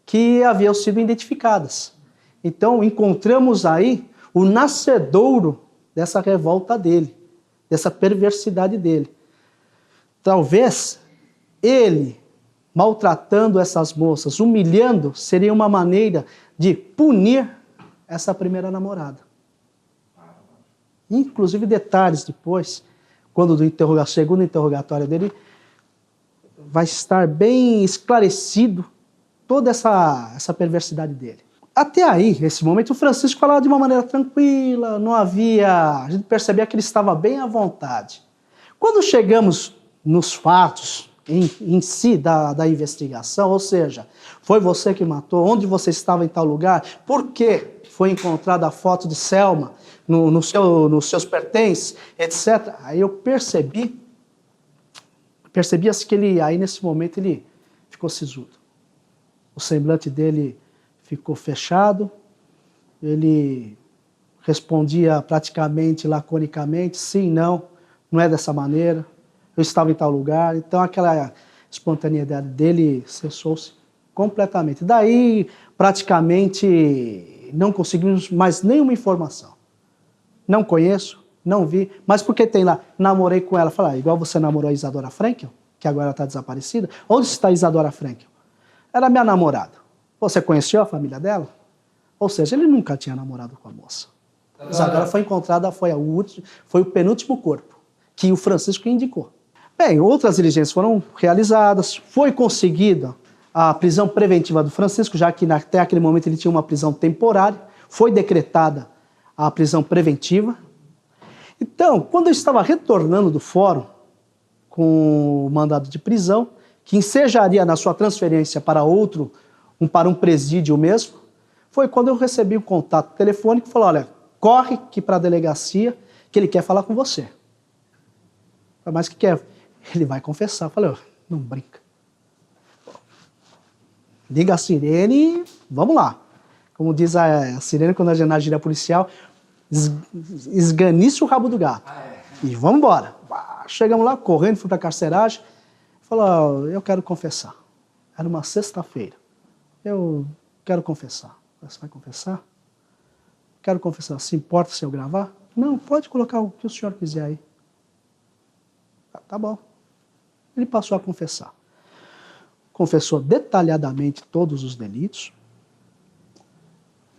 que haviam sido identificadas. Então, encontramos aí o nascedouro dessa revolta dele, dessa perversidade dele. Talvez ele, maltratando essas moças, humilhando, seria uma maneira de punir essa primeira namorada. Inclusive detalhes depois, quando do segundo interrogatório dele, vai estar bem esclarecido toda essa perversidade dele. Até aí, nesse momento, o Francisco falava de uma maneira tranquila, a gente percebia que ele estava bem à vontade. Quando chegamos nos fatos, em si da investigação, ou seja, foi você que matou, onde você estava em tal lugar, por que foi encontrada a foto de Selma nos seus pertences, etc. Aí eu percebi que ele, aí nesse momento ele ficou sisudo. O semblante dele ficou fechado, ele respondia praticamente laconicamente, sim, não é dessa maneira, eu estava em tal lugar. Então aquela espontaneidade dele cessou-se completamente. Daí praticamente não conseguimos mais nenhuma informação. Não conheço, não vi, mas porque tem lá, namorei com ela. Falei, igual você namorou a Isadora Frankel, que agora está desaparecida. Onde está a Isadora Frankel? Era minha namorada. Você conheceu a família dela? Ou seja, ele nunca tinha namorado com a moça. Isadora foi encontrada, foi o penúltimo corpo que o Francisco indicou. Bem, outras diligências foram realizadas, foi conseguida a prisão preventiva do Francisco, já que até aquele momento ele tinha uma prisão temporária, foi decretada a prisão preventiva. Então, quando eu estava retornando do fórum com o mandado de prisão, que ensejaria na sua transferência para um presídio mesmo, foi quando eu recebi um contato telefônico e falou, olha, corre aqui para a delegacia que ele quer falar com você. Mas o que quer? Ele vai confessar. Eu falei, oh, não brinca. Liga a sirene e vamos lá. Como diz a sirene quando é na gíria policial, esganice o rabo do gato. E vamos embora. Chegamos lá, correndo, fui para a carceragem. Falou, oh, eu quero confessar. Era uma sexta-feira. Eu quero confessar. Você vai confessar? Quero confessar. Se importa se eu gravar? Não, pode colocar o que o senhor quiser aí. Tá bom. Ele passou a confessar. Confessou detalhadamente todos os delitos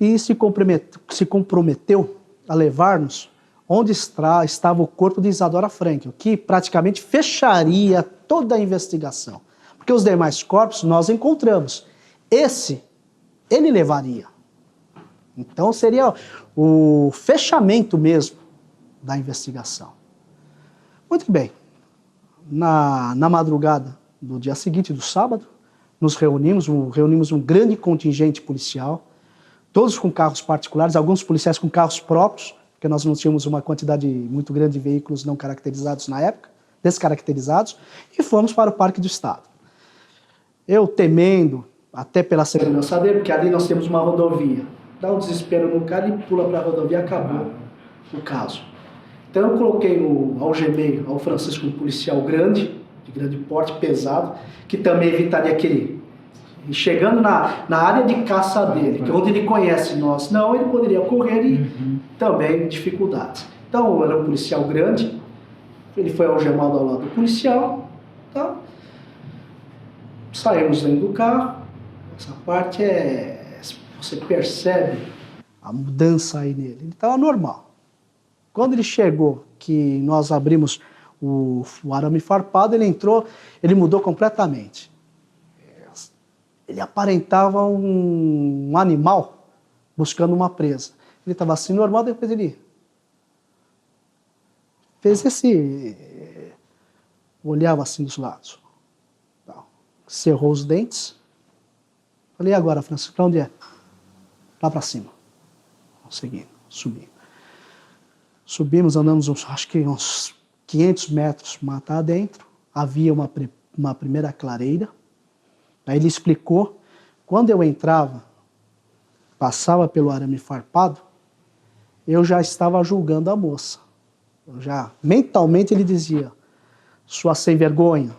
e se comprometeu a levar-nos onde estava o corpo de Isadora Frankel, que praticamente fecharia toda a investigação. Porque os demais corpos nós encontramos. Esse, ele levaria. Então seria o fechamento mesmo da investigação. Muito bem. Na madrugada do dia seguinte, do sábado, nos reunimos um grande contingente policial, todos com carros particulares, alguns policiais com carros próprios, porque nós não tínhamos uma quantidade muito grande de veículos não caracterizados na época, descaracterizados, e fomos para o Parque do Estado. Eu temendo, até pela segurança dele, porque ali nós temos uma rodovia, dá um desespero no cara e pula para a rodovia, acabou o caso. Então eu coloquei algemei ao Francisco um policial grande, de grande porte, pesado, que também evitaria que ele, chegando na área de caça dele, que é onde ele conhece nós, não, ele poderia correr e também dificuldades. Então era um policial grande, ele foi algemado ao lado do policial, tá? Saímos dentro do carro, essa parte você percebe a mudança aí nele, ele estava normal. Quando ele chegou, que nós abrimos o arame farpado, ele entrou, ele mudou completamente. Ele aparentava um animal buscando uma presa. Ele estava assim normal, depois ele fez olhava assim dos lados. Cerrou os dentes. Falei, e agora, Francisco, para onde é? Lá para cima. Seguindo, subindo. Subimos, andamos acho que uns 500 metros mata adentro, havia uma primeira clareira. Aí ele explicou, quando eu entrava, passava pelo arame farpado, eu já estava julgando a moça. Mentalmente ele dizia, sua sem vergonha,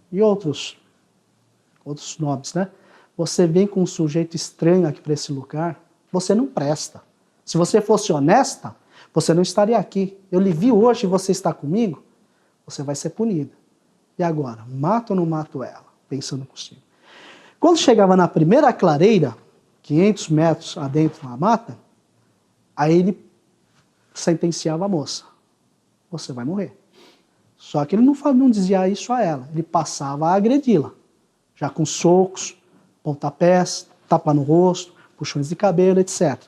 e outros nomes, né? Você vem com um sujeito estranho aqui para esse lugar, você não presta. Se você fosse honesta, você não estaria aqui. Eu lhe vi hoje e você está comigo, você vai ser punida. E agora, mato ou não mato ela? Pensando consigo. Quando chegava na primeira clareira, 500 metros adentro da mata, aí ele sentenciava a moça. Você vai morrer. Só que ele não dizia isso a ela, ele passava a agredi-la. Já com socos, pontapés, tapa no rosto, puxões de cabelo, etc.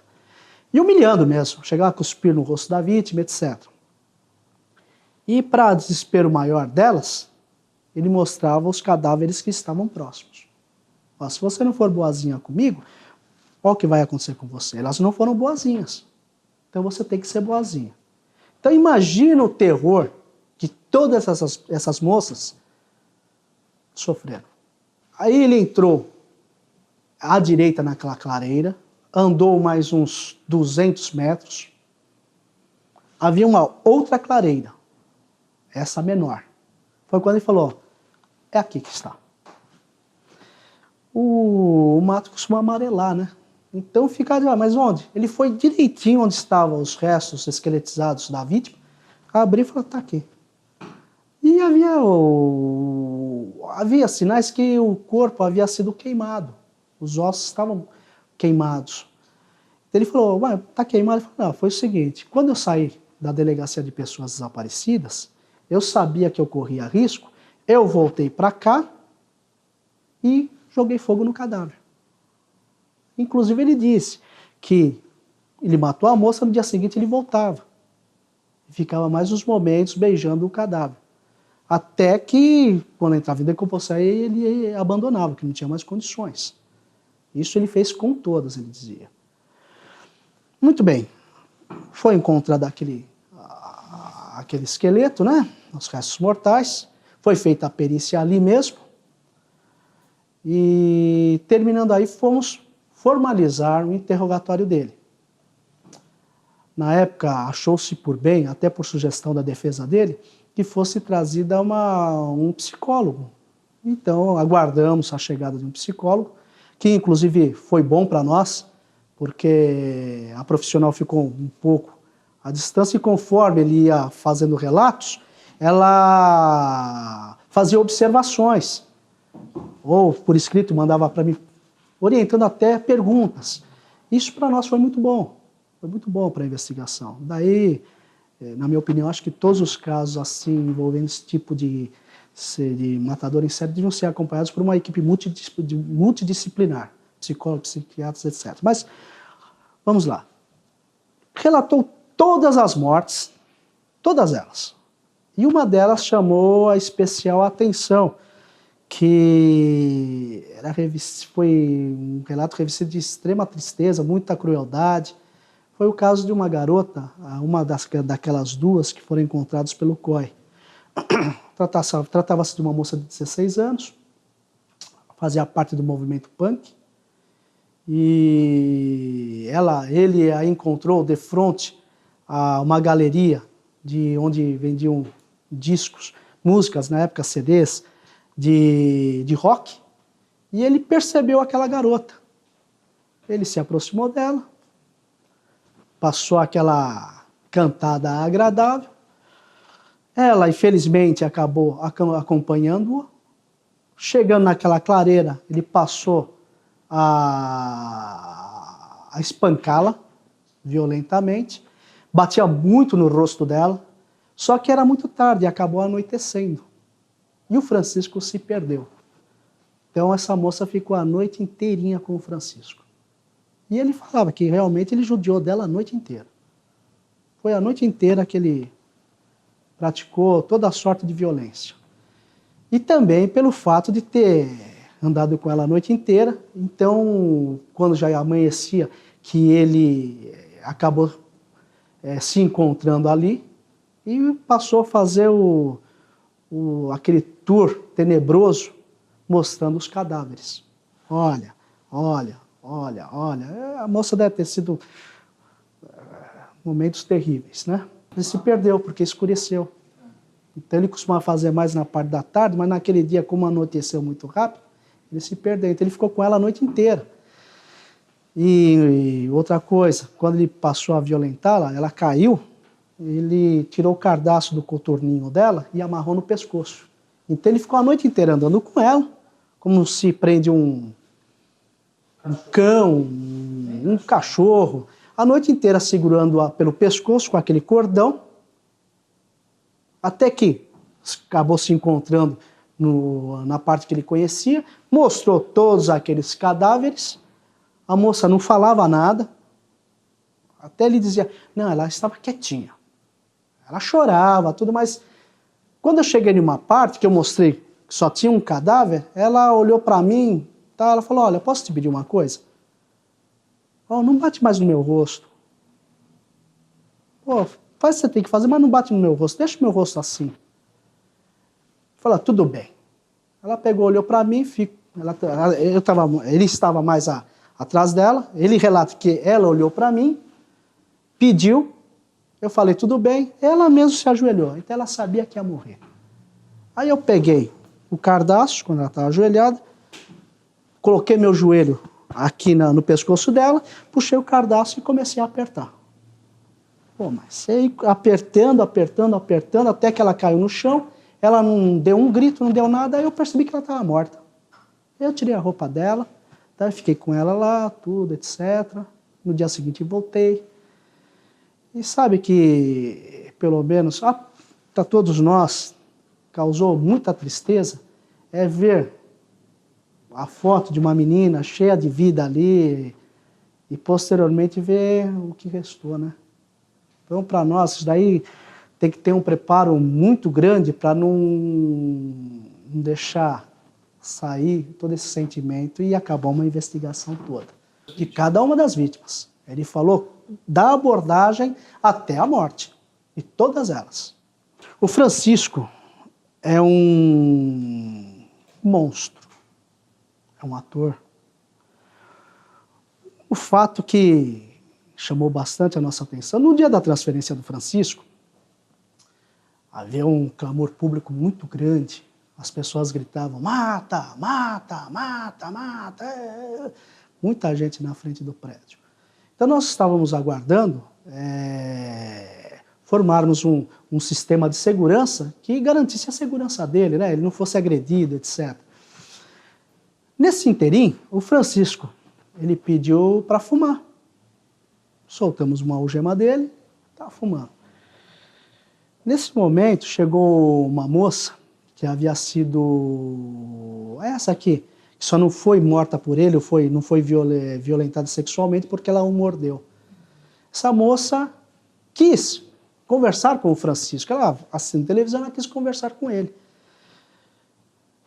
E humilhando mesmo, chegava a cuspir no rosto da vítima, etc. E para desespero maior delas, ele mostrava os cadáveres que estavam próximos. Ó, se você não for boazinha comigo, olha o que vai acontecer com você. Elas não foram boazinhas. Então você tem que ser boazinha. Então imagina o terror que todas essas moças sofreram. Aí ele entrou à direita naquela clareira, andou mais uns 200 metros. Havia uma outra clareira, essa menor. Foi quando ele falou, é aqui que está. O mato costuma amarelar, né? Então fica, mas onde? Ele foi direitinho onde estavam os restos esqueletizados da vítima, abriu e falou, tá aqui. E havia sinais que o corpo havia sido queimado, os ossos estavam queimados. Ele falou, ué, tá queimado? Ele falou, não, foi o seguinte, quando eu saí da delegacia de pessoas desaparecidas, eu sabia que eu corria risco, eu voltei para cá e joguei fogo no cadáver. Inclusive ele disse que ele matou a moça, no dia seguinte ele voltava. Ficava mais uns momentos beijando o cadáver. Até que, quando entrava em decomposição, ele abandonava, que não tinha mais condições. Isso ele fez com todas, ele dizia. Muito bem. Foi encontrado aquele esqueleto, né? Os restos mortais. Foi feita a perícia ali mesmo. E, terminando aí, fomos formalizar o interrogatório dele. Na época, achou-se por bem, até por sugestão da defesa dele, que fosse trazida um psicólogo. Então, aguardamos a chegada de um psicólogo, que inclusive foi bom para nós, porque a profissional ficou um pouco à distância e conforme ele ia fazendo relatos, ela fazia observações, ou por escrito mandava para mim, orientando até perguntas. Isso para nós foi muito bom para a investigação. Daí, na minha opinião, acho que todos os casos assim envolvendo esse tipo de matador em série deviam ser acompanhados por uma equipe multidisciplinar, psicólogos, psiquiatras, etc. Mas, vamos lá. Relatou todas as mortes, todas elas. E uma delas chamou a especial atenção, que foi um relato revestido de extrema tristeza, muita crueldade. Foi o caso de uma garota, uma daquelas duas que foram encontradas pelo COI. Tratava-se de uma moça de 16 anos, fazia parte do movimento punk, e ele a encontrou de frente a uma galeria de onde vendiam discos, músicas, na época CDs, de rock, e ele percebeu aquela garota. Ele se aproximou dela, passou aquela cantada agradável. Ela, infelizmente, acabou acompanhando-o. Chegando naquela clareira, ele passou a espancá-la violentamente, batia muito no rosto dela, só que era muito tarde, acabou anoitecendo. E o Francisco se perdeu. Então essa moça ficou a noite inteirinha com o Francisco. E ele falava que realmente ele judiou dela a noite inteira. Foi a noite inteira que ele praticou toda a sorte de violência. E também pelo fato de ter andado com ela a noite inteira, então quando já amanhecia, que ele acabou se encontrando ali e passou a fazer aquele tour tenebroso mostrando os cadáveres. Olha, olha, olha, olha. A moça deve ter sido momentos terríveis, né? Ele se perdeu porque escureceu. Então ele costumava fazer mais na parte da tarde, mas naquele dia, como anoiteceu muito rápido, ele se perdeu. Então ele ficou com ela a noite inteira. E outra coisa, quando ele passou a violentá-la, ela caiu, ele tirou o cardaço do coturninho dela e amarrou no pescoço. Então ele ficou a noite inteira andando com ela, como se prende um cão, um cachorro, a noite inteira segurando-a pelo pescoço com aquele cordão, até que acabou se encontrando na parte que ele conhecia, mostrou todos aqueles cadáveres, a moça não falava nada, até ele dizia, não, ela estava quietinha. Ela chorava, tudo, mas quando eu cheguei em uma parte que eu mostrei só tinha um cadáver, ela olhou para mim, tá? Ela falou, olha, posso te pedir uma coisa? Oh, não bate mais no meu rosto. Pô, faz o que você tem que fazer, mas não bate no meu rosto, deixa o meu rosto assim. Falei, tudo bem. Ela pegou, olhou para mim, ele estava mais atrás dela, ele relata que ela olhou para mim, pediu, eu falei, tudo bem, ela mesmo se ajoelhou, então ela sabia que ia morrer. Aí eu peguei o cardaço, quando ela estava ajoelhada, coloquei meu joelho aqui no pescoço dela, puxei o cardaço e comecei a apertar. Pô, mas aí apertando, até que ela caiu no chão, ela não deu um grito, não deu nada, aí eu percebi que ela estava morta. Eu tirei a roupa dela, tá? Fiquei com ela lá, tudo, etc. No dia seguinte voltei. E sabe que, pelo menos, para todos nós, causou muita tristeza, é ver a foto de uma menina cheia de vida ali e posteriormente ver o que restou, né? Então, para nós, isso daí tem que ter um preparo muito grande para não deixar sair todo esse sentimento e acabar uma investigação toda. De cada uma das vítimas. Ele falou da abordagem até a morte, de todas elas. O Francisco é um monstro, é um ator. O fato que chamou bastante a nossa atenção, no dia da transferência do Francisco, havia um clamor público muito grande, as pessoas gritavam, mata, mata, mata, mata, muita gente na frente do prédio. Então nós estávamos aguardando formarmos um sistema de segurança que garantisse a segurança dele, né? Ele não fosse agredido, etc. Nesse interim, o Francisco, ele pediu para fumar. Soltamos uma algema dele, estava fumando. Nesse momento, chegou uma moça que havia sido essa aqui, que só não foi morta por ele, não foi violentada sexualmente porque ela o mordeu. Essa moça quis conversar com o Francisco. Ela assistindo televisão, ela quis conversar com ele.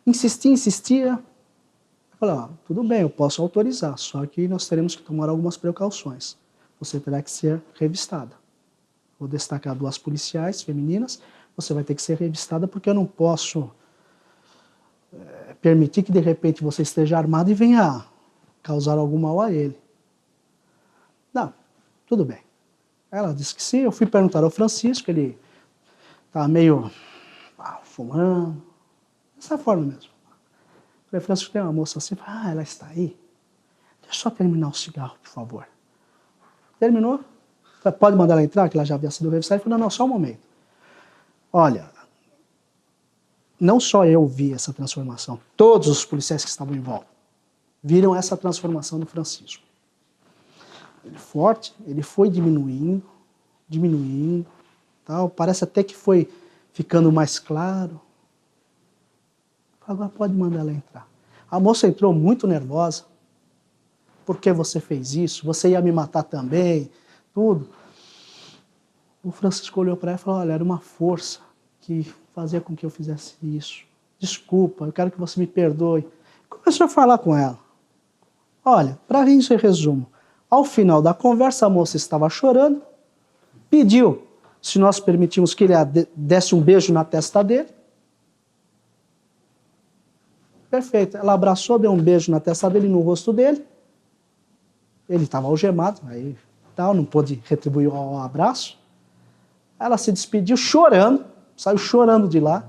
Insistia. Eu falei, tudo bem, eu posso autorizar, só que nós teremos que tomar algumas precauções. Você terá que ser revistada. Vou destacar 2 policiais femininas, você vai ter que ser revistada porque eu não posso permitir que de repente você esteja armado e venha causar algum mal a ele. Não, tudo bem. Ela disse que sim, eu fui perguntar ao Francisco, ele estava meio fumando, dessa forma mesmo. Falei, Francisco, tem uma moça assim, ela está aí? Deixa eu só terminar o cigarro, por favor. Terminou? Falei, pode mandar ela entrar, que ela já havia sido revistada. Ele falou, não, só um momento. Olha, não só eu vi essa transformação, todos os policiais que estavam em volta viram essa transformação do Francisco. Ele forte, ele foi diminuindo, tal, parece até que foi ficando mais claro. Agora pode mandar ela entrar. A moça entrou muito nervosa. Por que você fez isso? Você ia me matar também, tudo. O Francisco olhou para ela e falou, olha, era uma força que fazia com que eu fizesse isso. Desculpa, eu quero que você me perdoe. Começou a falar com ela. Olha, para isso em resumo, ao final da conversa a moça estava chorando, pediu se nós permitimos que ele desse um beijo na testa dele. Perfeito, ela abraçou, deu um beijo na testa dele, no rosto dele. Ele estava algemado, aí tal, não pôde retribuir o abraço. Ela se despediu chorando, saiu chorando de lá.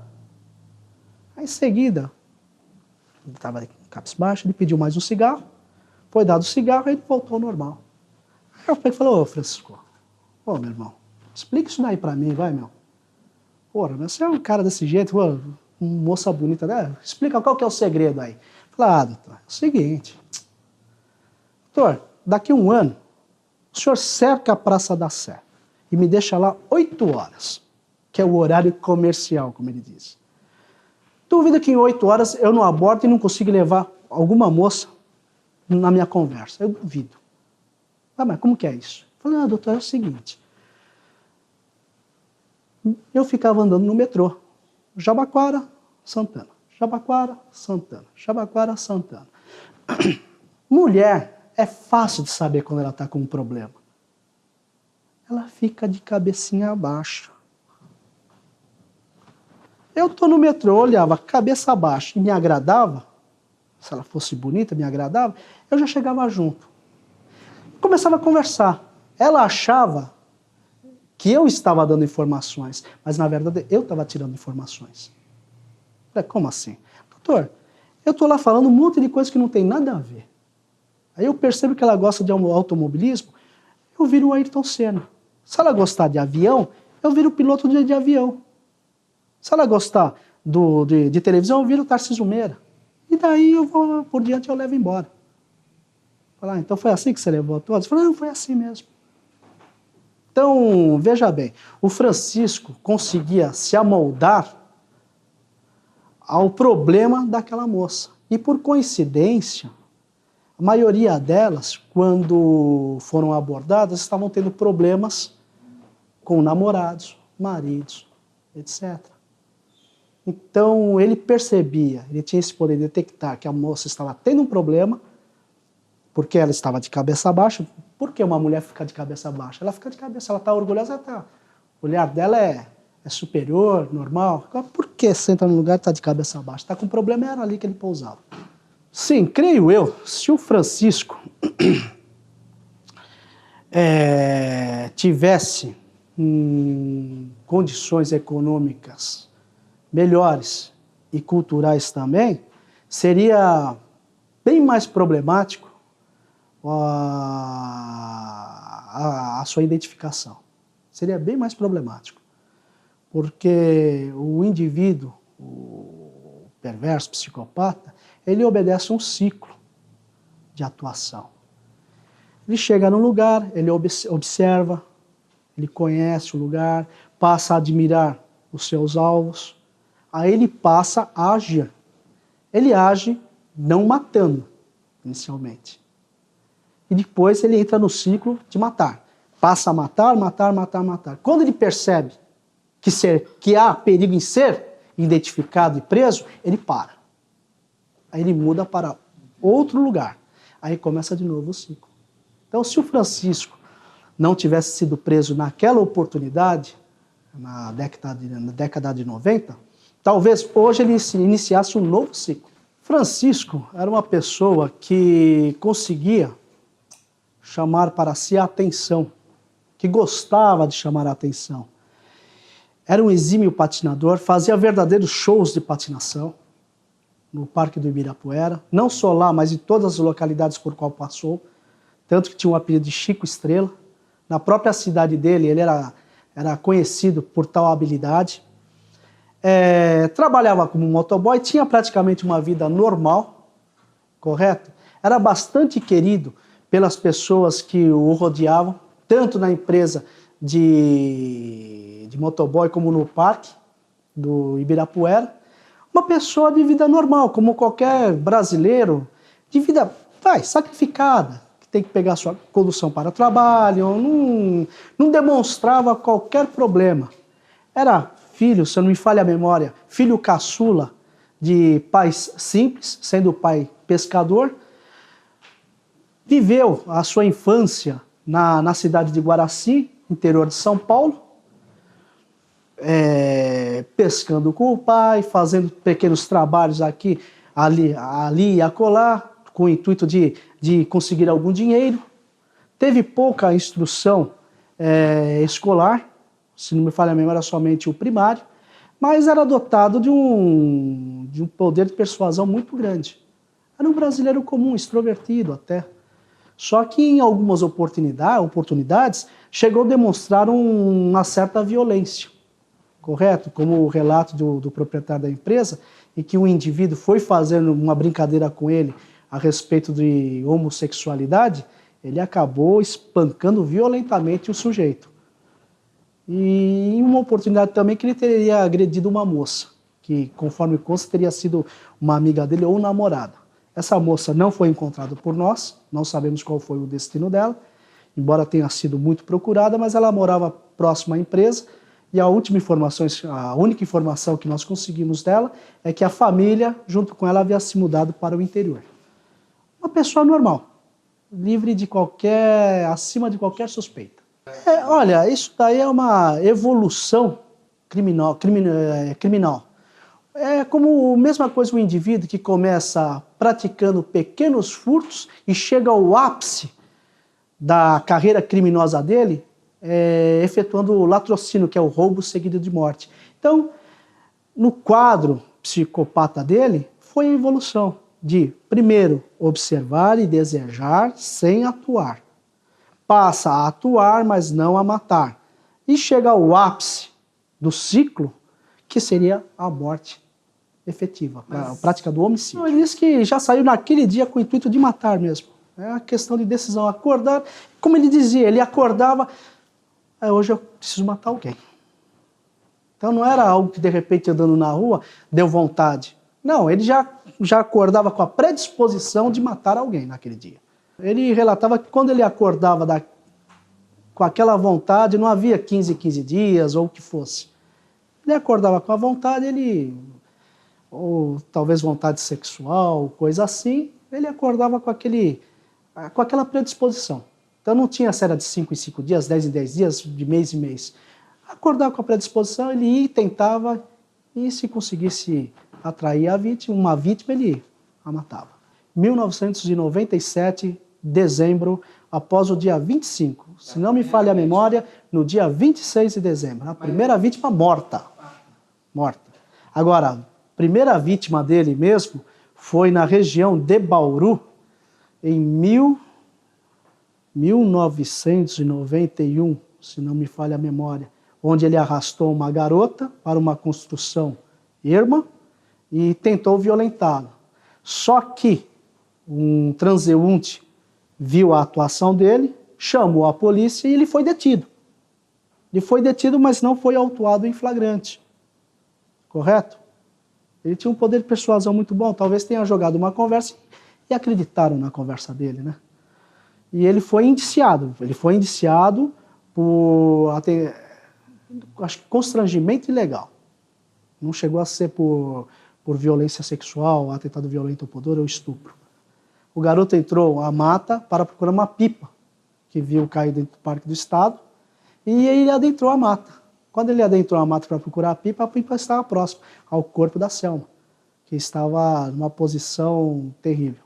Aí em seguida, ele estava cabisbaixo, ele pediu mais um cigarro, foi dado o cigarro e ele voltou ao normal. Aí eu falei, ô Francisco, meu irmão, explica isso daí pra mim, vai, meu. Porra, você é um cara desse jeito, uma moça bonita, né? Explica qual que é o segredo aí. Eu falei, doutor, é o seguinte, doutor, daqui a um ano, o senhor cerca a Praça da Sé e me deixa lá 8 horas, que é o horário comercial, como ele diz. Duvido que em 8 horas eu não abordo e não consigo levar alguma moça na minha conversa. Eu duvido. Mas como que é isso? Eu falei, doutor, é o seguinte. Eu ficava andando no metrô, Jabaquara, Santana. Jabaquara, Santana. Jabaquara, Santana. Mulher, é fácil de saber quando ela está com um problema. Ela fica de cabecinha abaixo. Eu estou no metrô, olhava cabeça abaixo e me agradava, se ela fosse bonita, me agradava, eu já chegava junto. Começava a conversar. Ela achava que eu estava dando informações, mas na verdade eu estava tirando informações. Falei, como assim? Doutor, eu estou lá falando um monte de coisa que não tem nada a ver. Aí eu percebo que ela gosta de automobilismo, eu viro o Ayrton Senna. Se ela gostar de avião, eu viro o piloto de avião. Se ela gostar de televisão, eu viro o Tarcísio Meira. E daí eu vou, por diante, eu levo embora. Falar, então foi assim que você levou a todos? Eu falei, não, foi assim mesmo. Então, veja bem, o Francisco conseguia se amoldar ao problema daquela moça. E por coincidência, a maioria delas, quando foram abordadas, estavam tendo problemas com namorados, maridos, etc. Então, ele percebia, ele tinha esse poder de detectar que a moça estava tendo um problema, porque ela estava de cabeça baixa. Por que uma mulher fica de cabeça baixa? Ela fica de cabeça, ela está orgulhosa, o olhar dela é superior, normal. Por que senta no lugar e está de cabeça baixa? Está com problema, era ali que ele pousava. Sim, creio eu, se o Francisco tivesse condições econômicas melhores e culturais também, seria bem mais problemático a sua identificação. Seria bem mais problemático. Porque o indivíduo, o perverso, psicopata, ele obedece um ciclo de atuação. Ele chega num lugar, ele observa, ele conhece o lugar, passa a admirar os seus alvos, aí ele passa a agir. Ele age não matando, inicialmente. E depois ele entra no ciclo de matar. Passa a matar, matar, matar, matar. Quando ele percebe que há perigo em ser identificado e preso, ele para. Aí ele muda para outro lugar. Aí começa de novo o ciclo. Então, se o Francisco não tivesse sido preso naquela oportunidade, na década de 90, talvez hoje ele iniciasse um novo ciclo. Francisco era uma pessoa que conseguia chamar para si a atenção, que gostava de chamar a atenção. Era um exímio patinador, fazia verdadeiros shows de patinação no Parque do Ibirapuera, não só lá, mas em todas as localidades por qual passou, tanto que tinha o apelido de Chico Estrela. Na própria cidade dele, ele era conhecido por tal habilidade. Trabalhava como motoboy, tinha praticamente uma vida normal, correto? Era bastante querido pelas pessoas que o rodeavam, tanto na empresa de motoboy como no parque do Ibirapuera. Uma pessoa de vida normal, como qualquer brasileiro, de vida sacrificada, que tem que pegar sua condução para o trabalho, não demonstrava qualquer problema. Era filho, se eu não me falha a memória, filho caçula de pais simples, sendo o pai pescador. Viveu a sua infância na cidade de Guaraci, interior de São Paulo, pescando com o pai, fazendo pequenos trabalhos aqui, ali e acolá, com o intuito de conseguir algum dinheiro. Teve pouca instrução escolar, se não me falha a memória, somente o primário, mas era dotado de um poder de persuasão muito grande. Era um brasileiro comum, extrovertido até. Só que em algumas oportunidades chegou a demonstrar uma certa violência, correto? Como o relato do proprietário da empresa, em que um indivíduo foi fazendo uma brincadeira com ele a respeito de homossexualidade, ele acabou espancando violentamente o sujeito. E em uma oportunidade também que ele teria agredido uma moça, que conforme consta teria sido uma amiga dele ou namorada. Essa moça não foi encontrada por nós, não sabemos qual foi o destino dela, embora tenha sido muito procurada, mas ela morava próxima à empresa E a última informação, a única informação que nós conseguimos dela é que a família, junto com ela, havia se mudado para o interior. Uma pessoa normal, livre de acima de qualquer suspeita. Olha, isso daí é uma evolução criminal. É como a mesma coisa o indivíduo que começa praticando pequenos furtos e chega ao ápice da carreira criminosa dele, efetuando o latrocínio, que é o roubo seguido de morte. Então, no quadro psicopata dele, foi a evolução de, primeiro, observar e desejar sem atuar. Passa a atuar, mas não a matar. E chega ao ápice do ciclo, que seria a morte efetiva, a prática do homicídio. Ele disse que já saiu naquele dia com o intuito de matar mesmo. É uma questão de decisão. Acordar, como ele dizia, ele acordava, hoje eu preciso matar alguém. Então não era algo que de repente andando na rua deu vontade. Não, ele já acordava com a predisposição de matar alguém naquele dia. Ele relatava que quando ele acordava com aquela vontade, não havia 15 dias ou o que fosse. Ele acordava com a vontade, ou talvez vontade sexual, coisa assim, ele acordava com aquela predisposição. Então não tinha série de 5 em 5 dias, 10 em 10 dias, de mês em mês. Acordava com a predisposição, ele ia e tentava, e se conseguisse atrair uma vítima, ele a matava. 1997, dezembro, após o dia 25, se não me falha a memória, no dia 26 de dezembro, a primeira vítima morta. Agora, a primeira vítima dele mesmo foi na região de Bauru, em 1991, se não me falha a memória, onde ele arrastou uma garota para uma construção erma e tentou violentá-la. Só que um transeunte viu a atuação dele, chamou a polícia e ele foi detido. Ele foi detido, mas não foi autuado em flagrante. Correto? Ele tinha um poder de persuasão muito bom, talvez tenha jogado uma conversa e acreditaram na conversa dele, né? E ele foi indiciado. Ele foi indiciado por acho que constrangimento ilegal. Não chegou a ser por violência sexual, atentado violento ao pudor ou estupro. O garoto entrou à mata para procurar uma pipa que viu cair dentro do Parque do Estado e ele adentrou a mata. Quando ele adentrou a mata para procurar a pipa estava próxima ao corpo da Selma, que estava numa posição terrível.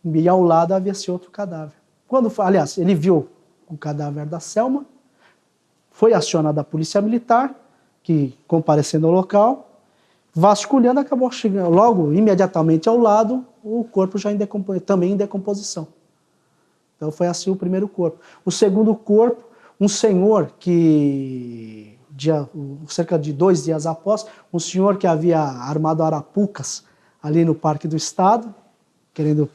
E ao lado havia-se outro cadáver. Aliás, ele viu o cadáver da Selma, foi acionada a polícia militar, que comparecendo ao local, vasculhando, acabou chegando logo, imediatamente ao lado, o corpo já também em decomposição. Então foi assim o primeiro corpo. O segundo corpo, um senhor que, cerca de 2 dias após, um senhor que havia armado arapucas ali no Parque do Estado, querendo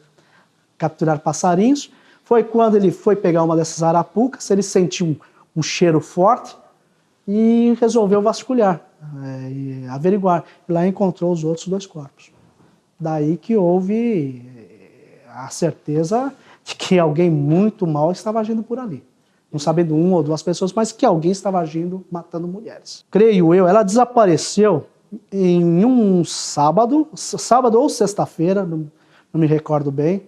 capturar passarinhos, foi quando ele foi pegar uma dessas arapucas, ele sentiu um cheiro forte e resolveu vasculhar e averiguar. E lá encontrou os outros 2 corpos. Daí que houve a certeza de que alguém muito mal estava agindo por ali. Não sabendo 1 ou 2 pessoas, mas que alguém estava agindo, matando mulheres. Creio eu, ela desapareceu em um sábado ou sexta-feira, não me recordo bem.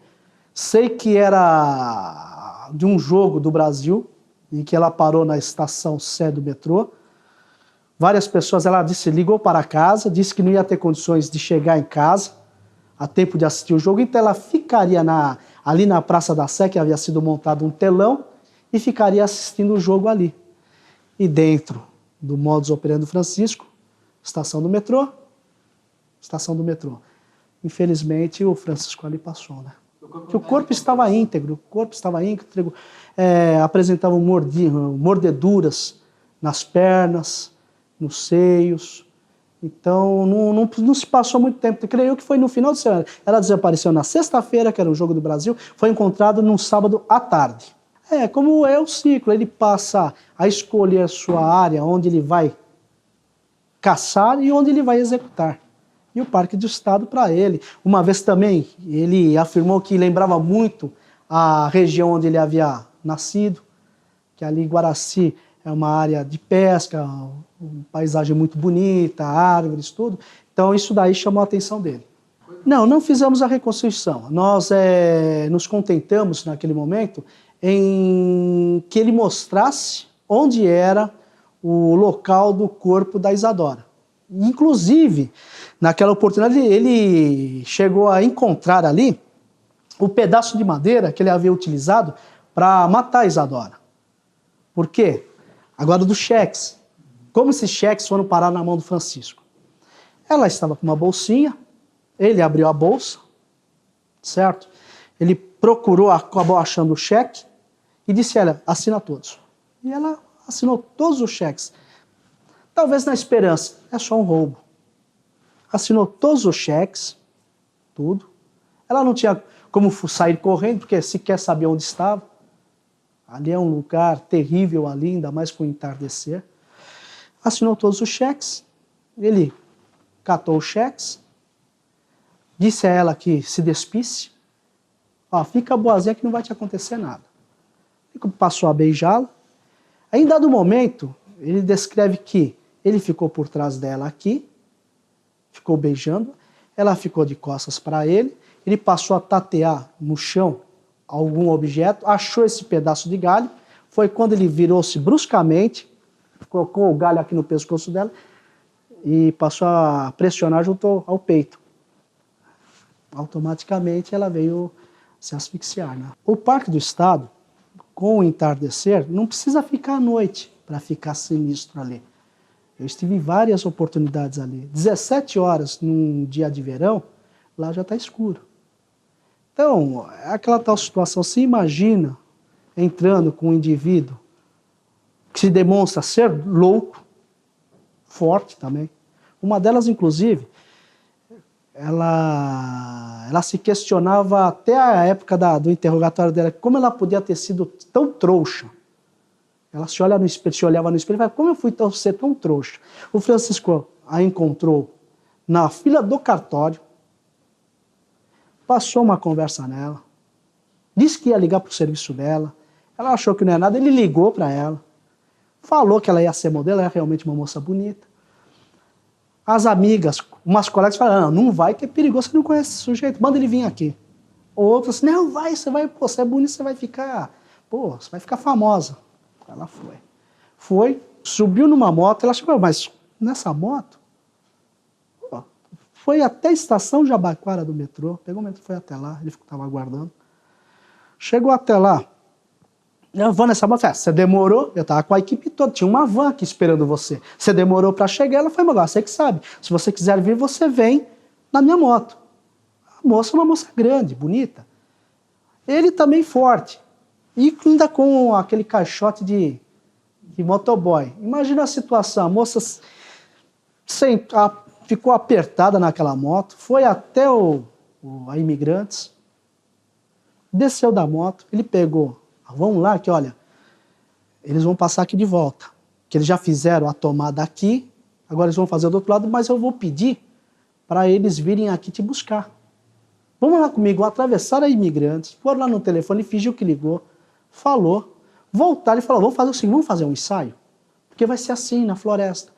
Sei que era de um jogo do Brasil, em que ela parou na estação Sé do metrô. Várias pessoas, ela ligou para casa, disse que não ia ter condições de chegar em casa a tempo de assistir o jogo, então ela ficaria ali na Praça da Sé, que havia sido montado um telão, e ficaria assistindo o jogo ali. E dentro do modus operandi do Francisco, estação do metrô. Infelizmente, o Francisco ali passou, né? Que o corpo estava íntegro, apresentava mordeduras nas pernas, nos seios. Então, não se passou muito tempo. Creio que foi no final de semana. Ela desapareceu na sexta-feira, que era o Jogo do Brasil, foi encontrado num sábado à tarde. Como é o ciclo, ele passa a escolher sua área onde ele vai caçar e onde ele vai executar. E o Parque do Estado para ele. Uma vez também, ele afirmou que lembrava muito a região onde ele havia nascido, que ali em Guaraci é uma área de pesca, uma paisagem muito bonita, árvores, tudo. Então isso daí chamou a atenção dele. Não, não fizemos a reconstrução. Nós nos contentamos naquele momento em que ele mostrasse onde era o local do corpo da Isadora. Inclusive, naquela oportunidade, ele chegou a encontrar ali o pedaço de madeira que ele havia utilizado para matar a Isadora. Por quê? Agora dos cheques. Como esses cheques foram parar na mão do Francisco? Ela estava com uma bolsinha, ele abriu a bolsa, certo? Ele procurou, acabou achando o cheque e disse a ela, assina todos. E ela assinou todos os cheques. Talvez na esperança, é só um roubo. Assinou todos os cheques, tudo. Ela não tinha como sair correndo, porque sequer sabia onde estava. Ali é um lugar terrível ali, ainda mais com o entardecer. Assinou todos os cheques. Ele catou os cheques. Disse a ela que se despisse. Ó, fica boazinha que não vai te acontecer nada. Passou a beijá-la. Aí, em dado momento, ele descreve que ele ficou por trás dela aqui, ficou beijando, ela ficou de costas para ele passou a tatear no chão algum objeto, achou esse pedaço de galho, foi quando ele virou-se bruscamente, colocou o galho aqui no pescoço dela e passou a pressionar junto ao peito. Automaticamente ela veio se asfixiar, né? O Parque do Estado, com o entardecer, não precisa ficar à noite para ficar sinistro ali. Eu estive em várias oportunidades ali. 17 horas num dia de verão, lá já está escuro. Então, é aquela tal situação, se imagina entrando com um indivíduo que se demonstra ser louco, forte também. Uma delas, inclusive, ela se questionava até a época do interrogatório dela, como ela podia ter sido tão trouxa. Ela se olhava no espelho e falava, como eu fui ser tão trouxa? O Francisco a encontrou na fila do cartório, passou uma conversa nela, disse que ia ligar para o serviço dela, ela achou que não é nada, ele ligou para ela, falou que ela ia ser modelo, ela é realmente uma moça bonita. As amigas, umas colegas falaram, não vai que é perigoso, você não conhece esse sujeito, manda ele vir aqui. Outras, não, vai, pô, você é bonita, você vai ficar famosa. Ela foi, subiu numa moto, ela chegou, mas nessa moto, foi até a estação Jabaquara do metrô, pegou o metrô, foi até lá, ele estava aguardando. Chegou até lá, eu vou nessa moto, você demorou, eu estava com a equipe toda, tinha uma van aqui esperando você. Você demorou para chegar, ela foi, mas você que sabe, se você quiser vir, você vem na minha moto. A moça é uma moça grande, bonita. Ele também forte. E ainda com aquele caixote de motoboy. Imagina a situação, a moça ficou apertada naquela moto, foi até a Imigrantes, desceu da moto, ele pegou, vamos lá que olha, eles vão passar aqui de volta, que eles já fizeram a tomada aqui, agora eles vão fazer do outro lado, mas eu vou pedir para eles virem aqui te buscar. Vamos lá comigo, atravessaram a Imigrantes, foram lá no telefone, fingiu que ligou, falou, voltaram e falou, vamos fazer o seguinte, vamos fazer um ensaio? Porque vai ser assim, na floresta.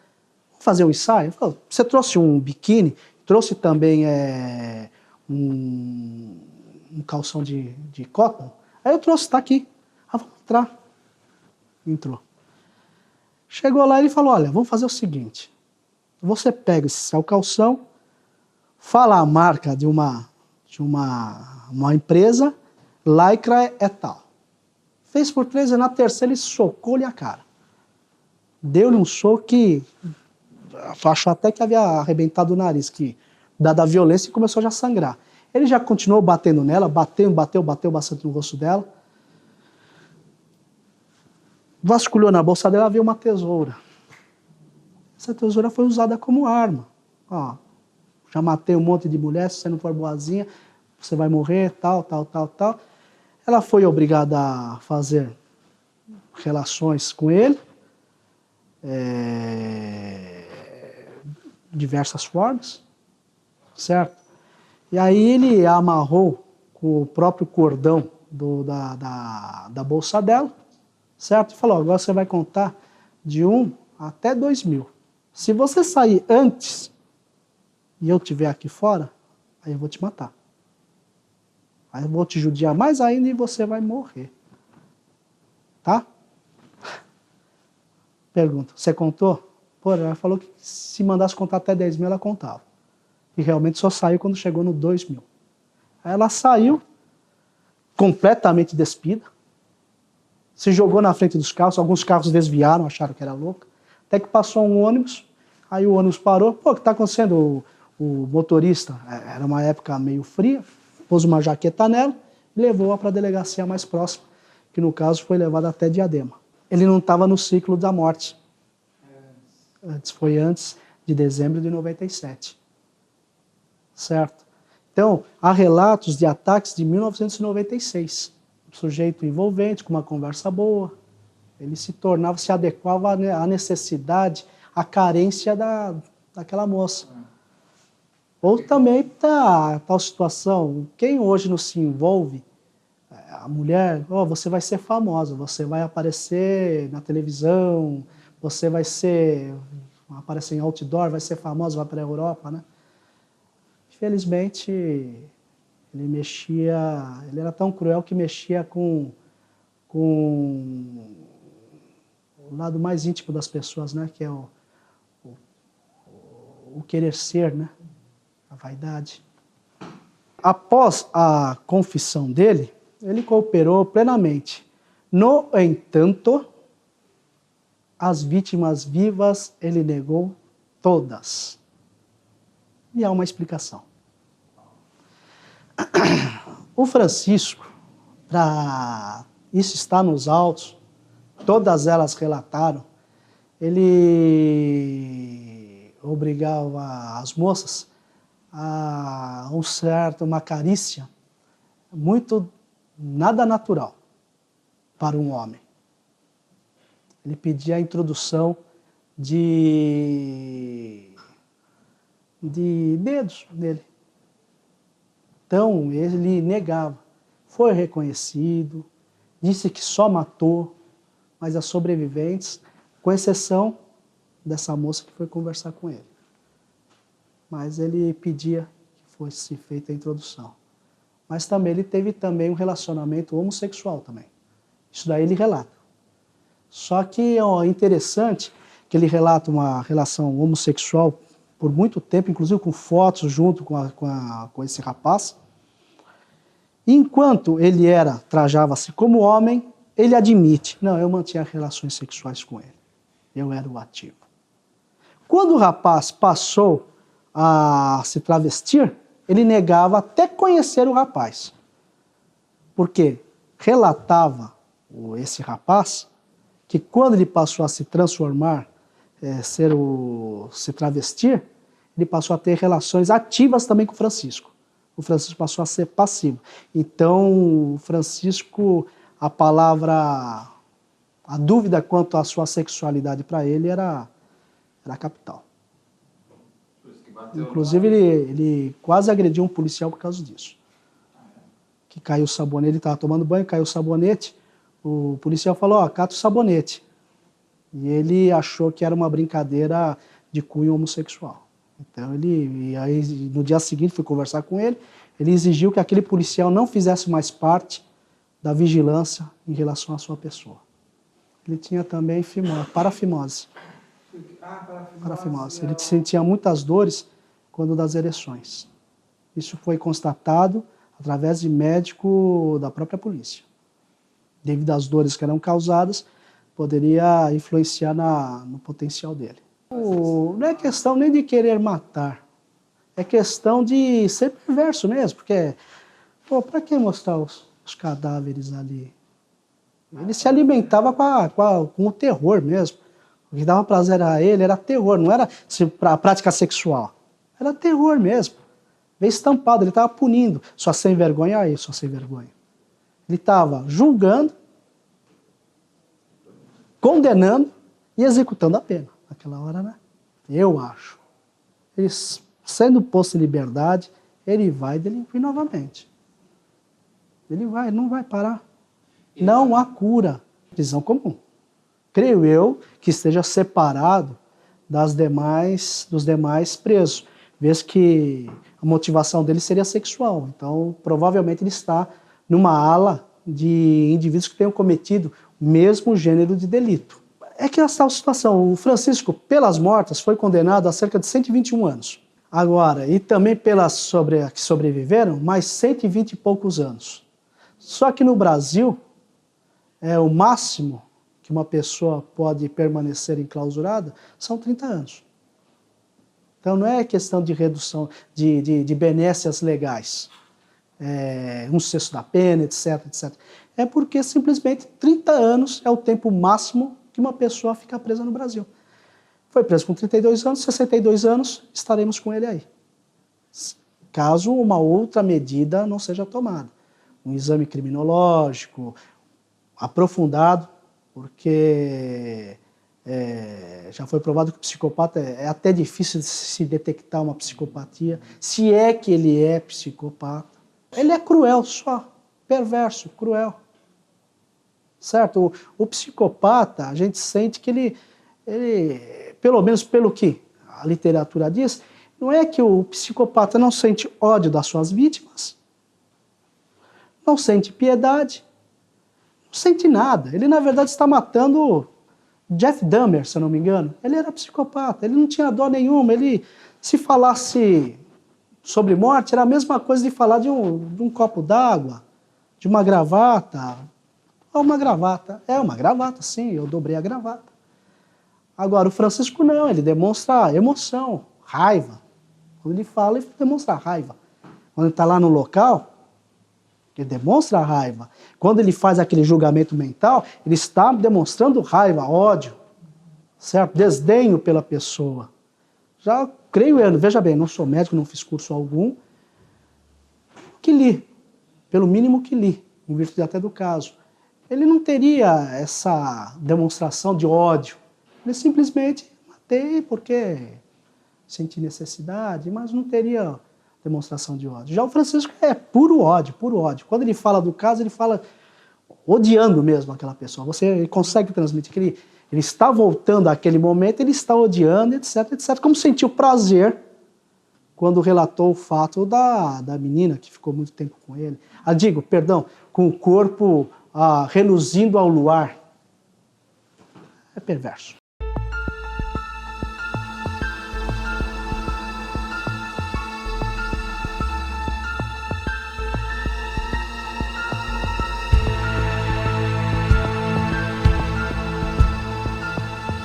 Vamos fazer um ensaio? Falou, você trouxe um biquíni, trouxe também um calção de cotton? Aí eu trouxe, tá aqui. Ah, vamos entrar. Entrou. Chegou lá e ele falou, olha, vamos fazer o seguinte, você pega esse seu calção, fala a marca de uma empresa, Lycra é tal. Fez por 3 e na terceira ele socou-lhe a cara. Deu-lhe um soco que achou até que havia arrebentado o nariz, que dada a violência e começou já a sangrar. Ele já continuou batendo nela, bateu bastante no rosto dela. Vasculhou na bolsa dela, viu uma tesoura. Essa tesoura foi usada como arma. Ó, já matei um monte de mulher, se você não for boazinha, você vai morrer, tal. Ela foi obrigada a fazer relações com ele, diversas formas, certo? E aí ele a amarrou com o próprio cordão da bolsa dela, certo? E falou, agora você vai contar de 1 até 2.000. Se você sair antes e eu estiver aqui fora, aí eu vou te matar. Aí eu vou te judiar mais ainda e você vai morrer. Tá? Pergunta, você contou? Pô, ela falou que se mandasse contar até 10.000, ela contava. E realmente só saiu quando chegou no 2.000. Aí ela saiu, completamente despida, se jogou na frente dos carros, alguns carros desviaram, acharam que era louca, até que passou um ônibus, aí o ônibus parou, pô, o que está acontecendo? O motorista, era uma época meio fria, pôs uma jaqueta nela e levou-a para a delegacia mais próxima, que no caso foi levada até Diadema. Ele não estava no ciclo da morte. Foi antes de dezembro de 97. Certo? Então, há relatos de ataques de 1996. Um sujeito envolvente, com uma conversa boa, ele se adequava à necessidade, à carência daquela moça. Ou também tal situação, quem hoje não se envolve, a mulher, você vai ser famosa, você vai aparecer na televisão, você vai aparecer em outdoor, vai ser famosa, vai para a Europa, né? Infelizmente, ele era tão cruel que mexia com o lado mais íntimo das pessoas, né? Que é o querer ser, né? A vaidade. Após a confissão dele, ele cooperou plenamente. No entanto, as vítimas vivas ele negou todas. E há uma explicação. O Francisco, isso está nos autos, todas elas relataram, ele obrigava as moças a uma carícia nada natural para um homem. Ele pedia a introdução de dedos nele. Então, ele negava. Foi reconhecido, disse que só matou, mas as sobreviventes, com exceção dessa moça que foi conversar com ele. Mas ele pedia que fosse feita a introdução. Mas também ele teve um relacionamento homossexual também. Isso daí ele relata. Só que é interessante que ele relata uma relação homossexual por muito tempo, inclusive com fotos junto com esse rapaz. Enquanto ele trajava-se como homem, ele admite, não, eu mantinha relações sexuais com ele. Eu era o ativo. Quando o rapaz passou a se travestir, ele negava até conhecer o rapaz. Porque relatava esse rapaz que quando ele passou a se transformar, se travestir, ele passou a ter relações ativas também com o Francisco. O Francisco passou a ser passivo. Então, o Francisco, a dúvida quanto à sua sexualidade para ele era capital. Inclusive, ele quase agrediu um policial por causa disso. Que caiu o sabonete, ele estava tomando banho, caiu o sabonete, o policial falou, cata o sabonete. E ele achou que era uma brincadeira de cunho homossexual. Então, aí, no dia seguinte, fui conversar com ele, ele exigiu que aquele policial não fizesse mais parte da vigilância em relação à sua pessoa. Ele tinha também parafimose. Parafimose. Ele sentia muitas dores quando das ereções. Isso foi constatado através de médico da própria polícia. Devido às dores que eram causadas, poderia influenciar no potencial dele. Não é questão nem de querer matar, é questão de ser perverso mesmo, porque, para que mostrar os cadáveres ali? Ele se alimentava com o terror mesmo. O que dava prazer a ele era terror, não era a prática sexual. Era terror mesmo. Veio estampado, ele estava punindo. Só sem vergonha aí, só sem vergonha. Ele estava julgando, condenando e executando a pena. Naquela hora, né? Eu acho. Ele, sendo posto em liberdade, ele vai delinquir novamente. Ele não vai parar. Não há cura. Prisão comum. creio eu, que esteja separado dos demais presos, vez que a motivação dele seria sexual. Então, provavelmente ele está numa ala de indivíduos que tenham cometido o mesmo gênero de delito. É que essa situação, o Francisco, pelas mortas, foi condenado a cerca de 121 anos. Agora, e também pelas que sobreviveram, mais 120 e poucos anos. Só que no Brasil, o máximo que uma pessoa pode permanecer enclausurada são 30 anos. Então não é questão de redução de benécias legais, um sexto da pena, etc, etc. É porque simplesmente 30 anos é o tempo máximo que uma pessoa fica presa no Brasil. Foi preso com 32 anos, 62 anos, estaremos com ele aí. Caso uma outra medida não seja tomada. Um exame criminológico aprofundado, porque já foi provado que o psicopata é até difícil de se detectar uma psicopatia, se é que ele é psicopata. Ele é cruel só, perverso, cruel. Certo? O psicopata, a gente sente que ele, pelo menos pelo que a literatura diz, não é que o psicopata não sente ódio das suas vítimas, não sente piedade, não sente nada. Ele, na verdade, está matando Jeff Dahmer, se eu não me engano. Ele era psicopata, ele não tinha dó nenhuma. Ele, se falasse sobre morte, era a mesma coisa de falar de um copo d'água, de uma gravata. Uma gravata. É uma gravata, sim, eu dobrei a gravata. Agora, o Francisco não, ele demonstra emoção, raiva. Quando ele fala, ele demonstra raiva. Quando ele está lá no local, ele demonstra raiva. Quando ele faz aquele julgamento mental, ele está demonstrando raiva, ódio, certo? Desdenho pela pessoa. Já creio eu, veja bem, não sou médico, não fiz curso algum, que li, pelo mínimo que li, em virtude até do caso. Ele não teria essa demonstração de ódio. Ele simplesmente matei porque senti necessidade, mas não teria demonstração de ódio. Já o Francisco é puro ódio, puro ódio. Quando ele fala do caso, ele fala odiando mesmo aquela pessoa. Ele consegue transmitir que ele está voltando àquele momento, ele está odiando, etc, etc. Como sentiu prazer quando relatou o fato da menina que ficou muito tempo com ele. Com o corpo reluzindo ao luar. É perverso.